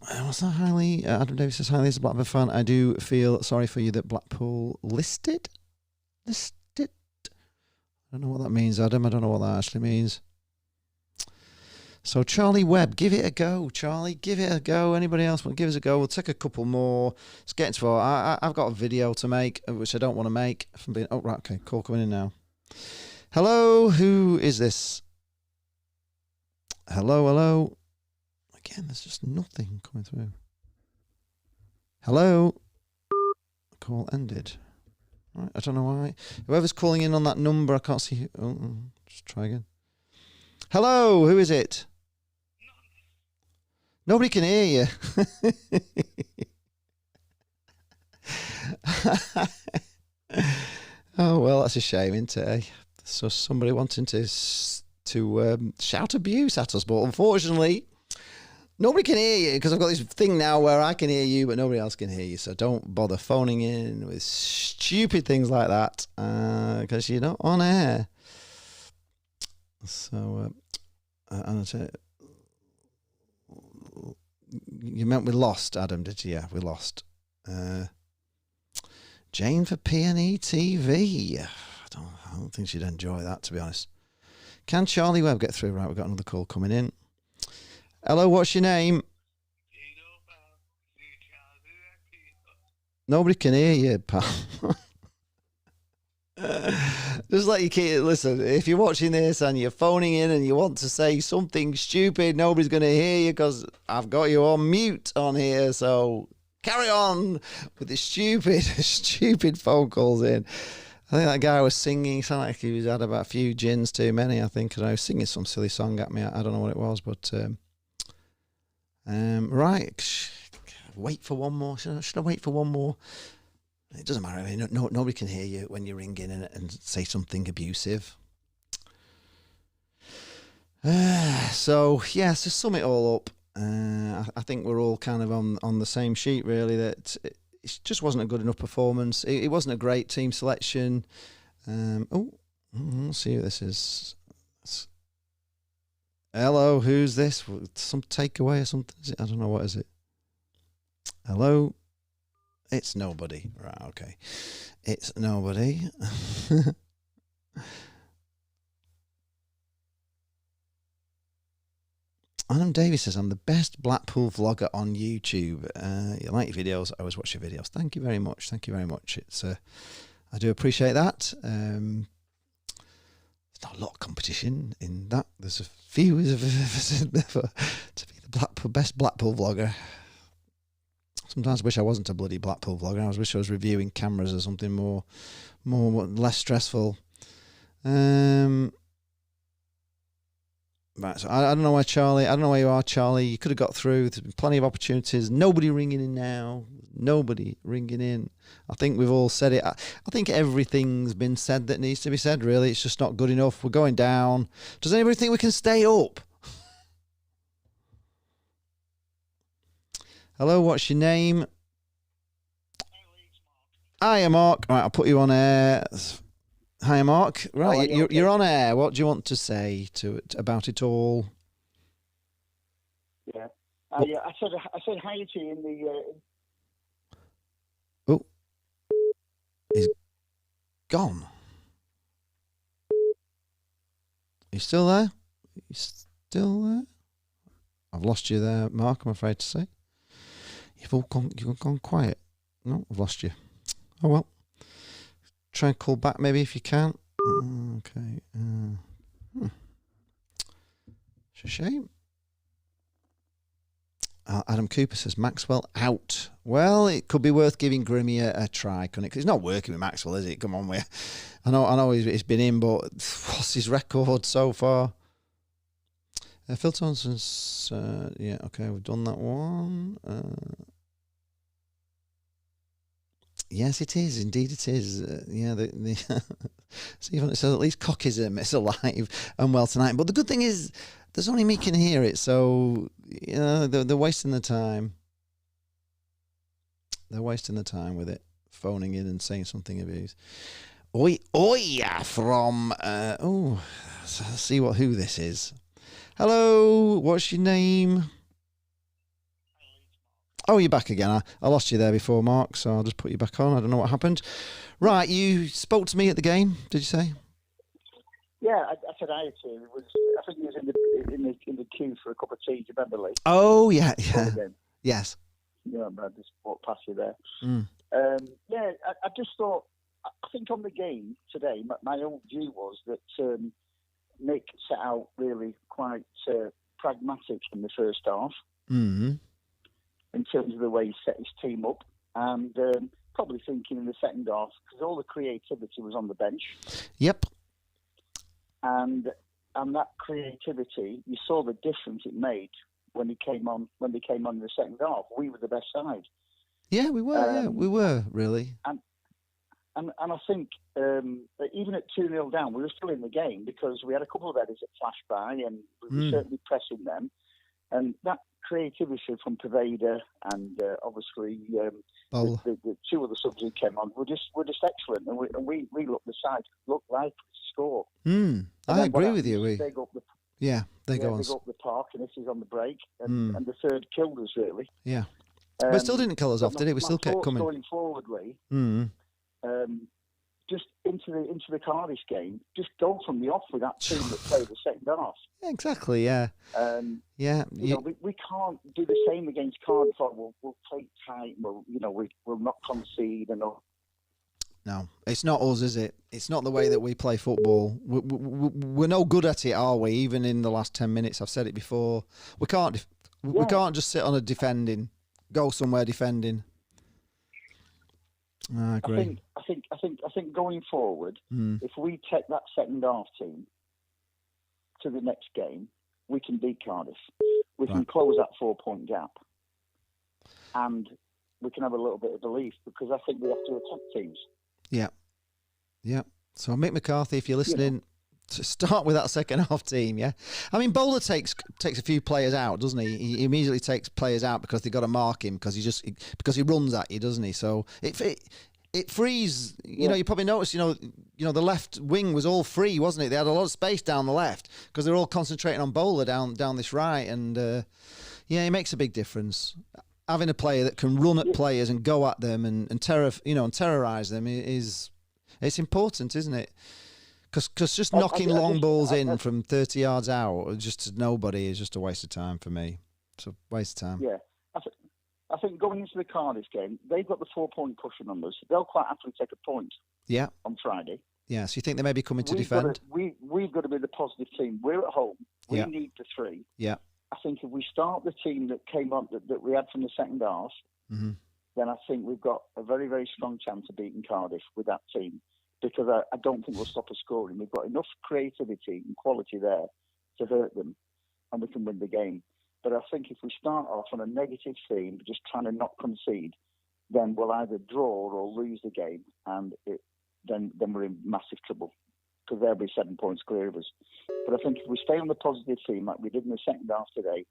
What's that, highly? Adam Davis says, highly, as a Blackpool fan, I do feel sorry for you that Blackpool listed? I don't know what that means, Adam. I don't know what that actually means. So Charlie Webb, give it a go, Charlie. Give it a go. Anybody else want to give us a go? We'll take a couple more. Let's get into it. I've got a video to make, which I don't want to make. From being, oh, right, okay. Call coming in now. Hello, who is this? Hello. Again, there's just nothing coming through. Hello. Call ended. Right, I don't know why. Whoever's calling in on that number, I can't see. Just try again. Hello, who is it? Nobody can hear you. Oh, well, that's a shame, isn't it? So somebody wanting to shout abuse at us, but unfortunately, nobody can hear you because I've got this thing now where I can hear you, but nobody else can hear you. So don't bother phoning in with stupid things like that because you're not on air. So, you meant we lost, Adam, did you? Yeah, we lost. Jane for P&E TV. I don't think she'd enjoy that, to be honest. Can Charlie Webb get through? Right, we've got another call coming in. Hello, what's your name? Nobody can hear you, pal. Just like you keep, listen, if you're watching this and you're phoning in and you want to say something stupid, nobody's going to hear you because I've got you on mute on here. So carry on with the stupid phone calls in. I think that guy was singing, it sounded like he had about a few gins too many, I think, and I was singing some silly song at me. I don't know what it was, but right. Wait for one more. Should I wait for one more? It doesn't matter. I mean, nobody can hear you when you ring in and say something abusive. So to sum it all up, I think we're all kind of on the same sheet, really, that it just wasn't a good enough performance. It wasn't a great team selection. Let's see who this is. Hello, who's this? Some takeaway or something? I don't know, what is it? Hello? It's nobody. Right, okay. It's nobody. Adam Davies says, I'm the best Blackpool vlogger on YouTube. You like your videos? I always watch your videos. Thank you very much. Thank you very much. It's I do appreciate that. There's not a lot of competition in that. There's a few to be the best Blackpool vlogger. Sometimes I wish I wasn't a bloody Blackpool vlogger. I wish I was reviewing cameras or something more less stressful. Right, so I don't know where Charlie. I don't know where you are, Charlie. You could have got through. There's been plenty of opportunities. Nobody ringing in now. Nobody ringing in. I think we've all said it. I think everything's been said that needs to be said, really. It's just not good enough. We're going down. Does anybody think we can stay up? Hello, what's your name? Hiya, Mark. All right, I'll put you on air. Hi, Mark. Right, you're on air. What do you want to say about it all? Yeah, I said hi to you in the. Oh, he's gone. He's still there? He's still there? I've lost you there, Mark. I'm afraid to say. You've gone quiet. No, I've lost you. Oh well. Try and call back maybe if you can. Okay. It's a shame. Adam Cooper says Maxwell out. Well, it could be worth giving Grimmy a try, couldn't it? Because it's not working with Maxwell, is it? Come on, I know he's been in, but what's his record so far? Phil Thompson's. Yeah, okay, we've done that one. Yes, it is. Indeed, it is. Yeah, Stephen, it says at least Cockism is alive and well tonight. But the good thing is, there's only me can hear it, so they're wasting the time. They're wasting the time with it, phoning in and saying something abuse. Oi, from let's see who this is. Hello, what's your name? Oh, you're back again. I lost you there before, Mark, so I'll just put you back on. I don't know what happened. Right, you spoke to me at the game, did you say? Yeah, I said hi to him. I think he was in the queue for a cup of tea. Do you remember, Lee? Oh, yeah. Yes. Yeah, I just walked past you there. Mm. I just thought, I think on the game today, my own view was that Nick set out really quite pragmatic in the first half. Mm-hmm. In terms of the way he set his team up, and probably thinking in the second half, because all the creativity was on the bench. Yep. And that creativity, you saw the difference it made when they came on in the second half. We were the best side. Yeah, we were. We were really. And I think even at 2-0 down, we were still in the game because we had a couple of headers that flashed by, and we were certainly pressing them. And that creativity from Pervader and obviously the two other subs who came on were just excellent, and we looked likely to score. I agree with you. They go up the they go up the park, and this is on the break, and the third killed us really. Yeah, but still didn't kill us off, did it? We still kept coming. Going forward, Lee. Just into the Cardiff game, just go from the off with that team that played the second half. Exactly, yeah. We can't do the same against Cardiff. We'll play tight. We'll not concede and all. No, it's not us, is it? It's not the way that we play football. We're no good at it, are we? Even in the last 10 minutes, I've said it before. We can't just sit on go somewhere defending. I agree. I think going forward, if we take that second half team to the next game, we can beat Cardiff. We can close that 4-point gap, and we can have a little bit of belief because I think we have to attack teams. Yeah. So Mick McCarthy, if you're listening, to start with that second half team. Yeah, I mean Bowler takes a few players out, doesn't he? He immediately takes players out because they've got to mark him because he runs at you, doesn't he? So it frees. You know, you probably noticed. You know, the left wing was all free, wasn't it? They had a lot of space down the left because they're all concentrating on Bowler down this right, and it makes a big difference. Having a player that can run at players and go at them and terrorize them it's important, isn't it? Because just knocking long balls in from 30 yards out just to nobody is just a waste of time for me. It's a waste of time. Yeah. I think going into the Cardiff game, they've got the 4-point cushion on us. They'll quite happily take a point on Friday. Yeah, so you think they may be coming to defend? We've got to be the positive team. We're at home. We need the 3. Yeah. I think if we start the team that came up that we had from the second half, then I think we've got a very, very strong chance of beating Cardiff with that team. Because I don't think we'll stop us scoring. We've got enough creativity and quality there to hurt them, and we can win the game. But I think if we start off on a negative theme, just trying to not concede, then we'll either draw or lose the game, and then we're in massive trouble because they'll be 7 points clear of us. But I think if we stay on the positive theme like we did in the second half today,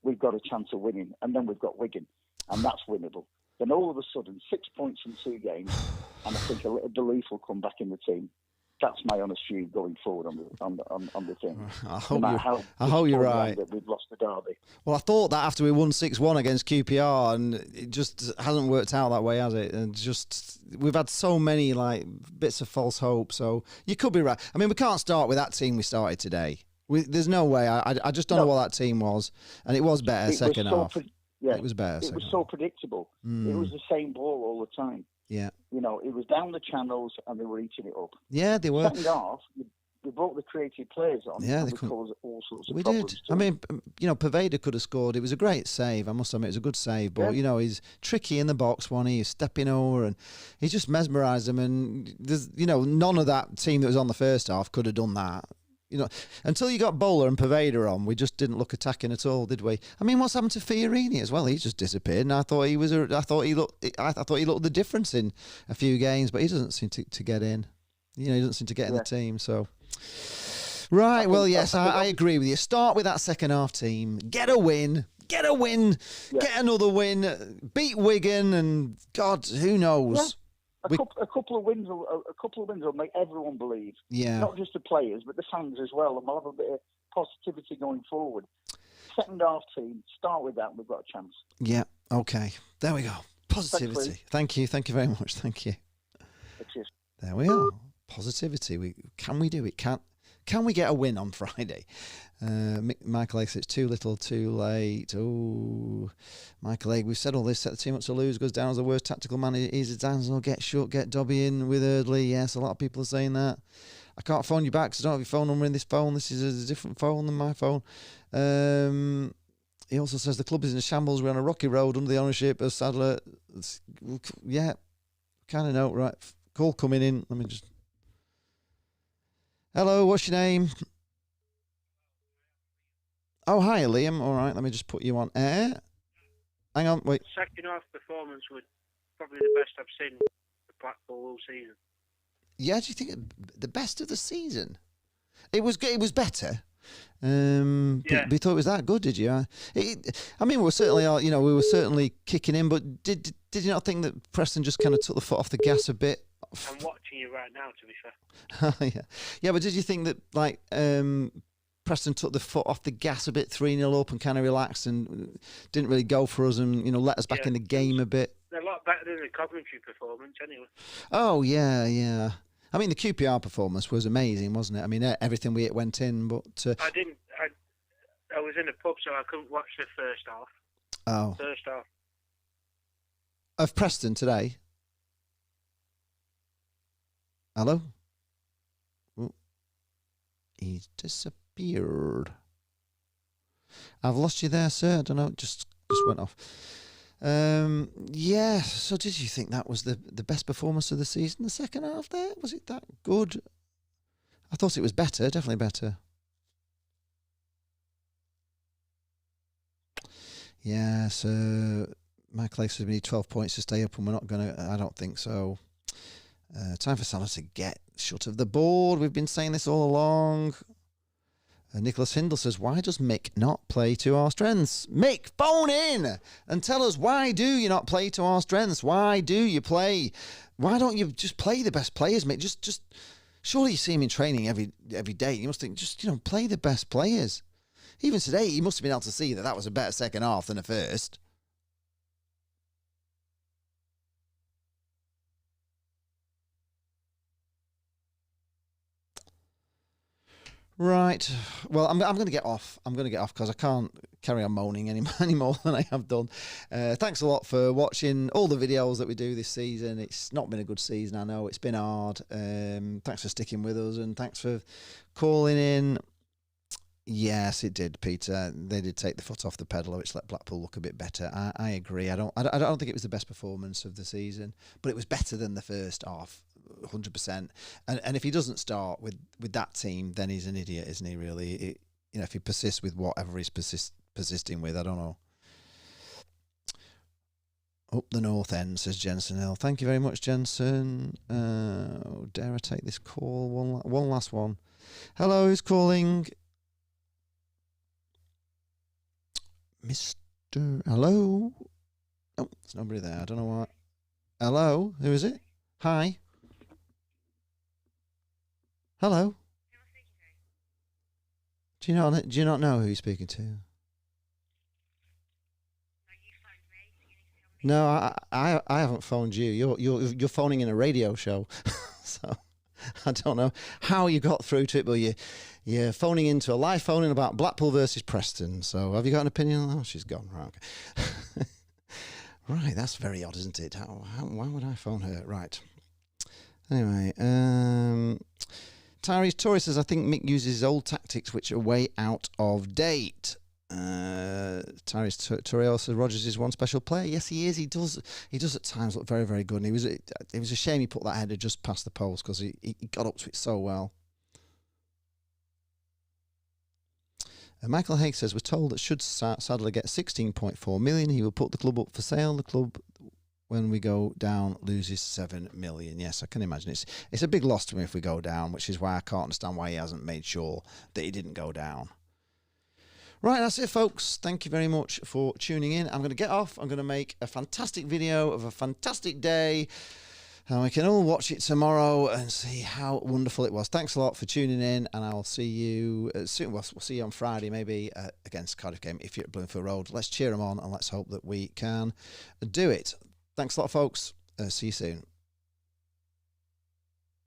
we've got a chance of winning, and then we've got Wigan, and that's winnable. Then all of a sudden, 6 points in 2 games, and I think a little belief will come back in the team. That's my honest view going forward on the thing. I hope you're right. That we've lost the derby. Well, I thought that after we won 6-1 against QPR, and it just hasn't worked out that way, has it? And just we've had so many bits of false hope. So you could be right. I mean, we can't start with that team we started today. There's no way. I just don't know what that team was, and it was better second half. It was better. It was so predictable. It was the same ball all the time. Yeah. You know, it was down the channels and they were eating it up. Yeah, they were. Second half, they brought the creative players on. Yeah, they caused all sorts of problems. We did. I mean, Pervader could have scored. It was a great save. I must admit, it was a good save. But, he's tricky in the box one. He's stepping over and he just mesmerised them. And, there's, none of that team that was on the first half could have done that. Until you got Bowler and Pervader on, we just didn't look attacking at all, did we? I mean, what's happened to Fiorini as well? He just disappeared, and I thought he looked the difference in a few games, but he doesn't seem to get in. He doesn't seem to get in the team. So, right, well, yes, I agree with you. Start with that second half team. Get a win. Get another win. Beat Wigan, and God, who knows? Yeah. A couple of wins will make everyone believe. Yeah. Not just the players, but the fans as well. And we'll have a bit of positivity going forward. Second half team, start with that. We've got a chance. Yeah. Okay. There we go. Positivity. Thank you. Thank you very much. Thank you. Cheers. There we are. Positivity. Can we do it? Can we get a win on Friday? Michael Egg says it's too little, too late. Oh, Michael Egg, we've said all this. Set the team up to lose. Goes down as the worst tactical man. Easy Danzel. Get short. Get Dobby in with Eardley. Yes, a lot of people are saying that. I can't phone you back because I don't have your phone number in this phone. This is a different phone than my phone. He also says the club is in a shambles. We're on a rocky road under the ownership of Sadler. Yeah, kind of know. Right. Call coming in. Let me just... Hello, what's your name? Oh, hi, Liam. All right, let me just put you on air. Hang on, wait. Second half performance was probably the best I've seen the Blackpool all season. Yeah, do you think the best of the season? It was better. But you thought it was that good, did you? I mean, we were certainly kicking in, but did you not think that Preston just kind of took the foot off the gas a bit? I'm watching you right now, to be fair. Yeah, but did you think that Preston took the foot off the gas a bit, 3-0 up, and kind of relaxed and didn't really go for us and let us back in the game a bit? They're a lot better than the Coventry performance, anyway. Oh yeah. I mean, the QPR performance was amazing, wasn't it? I mean, everything went in, but I was in a pub, so I couldn't watch the first half. Oh. First half of Preston today. Hello? Ooh. He's disappeared. I've lost you there, sir. I don't know. Just went off. Yeah. So did you think that was the best performance of the season? The second half there? Was it that good? I thought it was better. Definitely better. Yeah. So Michael Lake says we need 12 points to stay up, and we're not going to. I don't think so. Time for Salah to get shut of the board. We've been saying this all along. Nicholas Hindle says, why does Mick not play to our strengths? Mick, phone in and tell us, why do you not play to our strengths? Why do you play? Why don't you just play the best players, Mick? Just surely you see him in training every day. You must think, just, play the best players. Even today, he must have been able to see that was a better second half than the first. Right. Well, I'm going to get off. I'm going to get off because I can't carry on moaning any more than I have done. Thanks a lot for watching all the videos that we do this season. It's not been a good season, I know. It's been hard. Thanks for sticking with us and thanks for calling in. Yes, it did, Peter. They did take the foot off the pedal, which let Blackpool look a bit better. I agree. I don't think it was the best performance of the season, but it was better than the first half, 100%. And if he doesn't start with that team, then he's an idiot, isn't he? Really, if he persists with whatever he's persisting with, I don't know. Up the north end, says Jensen Hill. Thank you very much, Jensen. Dare I take this call? One last one. Hello, who's calling? Mr. Hello? Oh, there's nobody there. I don't know why. Hello? Who is it? Hi? Hello? Do you not know who you're speaking to? No, I haven't phoned you. You're phoning in a radio show. So I don't know how you got through to it, but you're phoning into a live phone-in about Blackpool versus Preston. So have you got an opinion on that? Oh, she's gone. Right, okay. Right, that's very odd, isn't it? Why would I phone her? Right. Anyway, Tyrese Torres says, I think Mick uses his old tactics, which are way out of date. Tyrese Torres says Rodgers is one special player. Yes, he is. He does at times look very, very good. And it was a shame he put that header just past the post because he got up to it so well. Michael Haig says, we're told that should Sadler get 16.4 million, he will put the club up for sale. The club, when we go down, loses 7 million. Yes, I can imagine. It's a big loss to him if we go down, which is why I can't understand why he hasn't made sure that he didn't go down. Right, that's it, folks. Thank you very much for tuning in. I'm going to get off. I'm going to make a fantastic video of a fantastic day. And we can all watch it tomorrow and see how wonderful it was. Thanks a lot for tuning in, and I'll see you soon. We'll see you on Friday, maybe, against Cardiff game if you're at Bloomfield Road. Let's cheer them on, and let's hope that we can do it. Thanks a lot, folks. See you soon.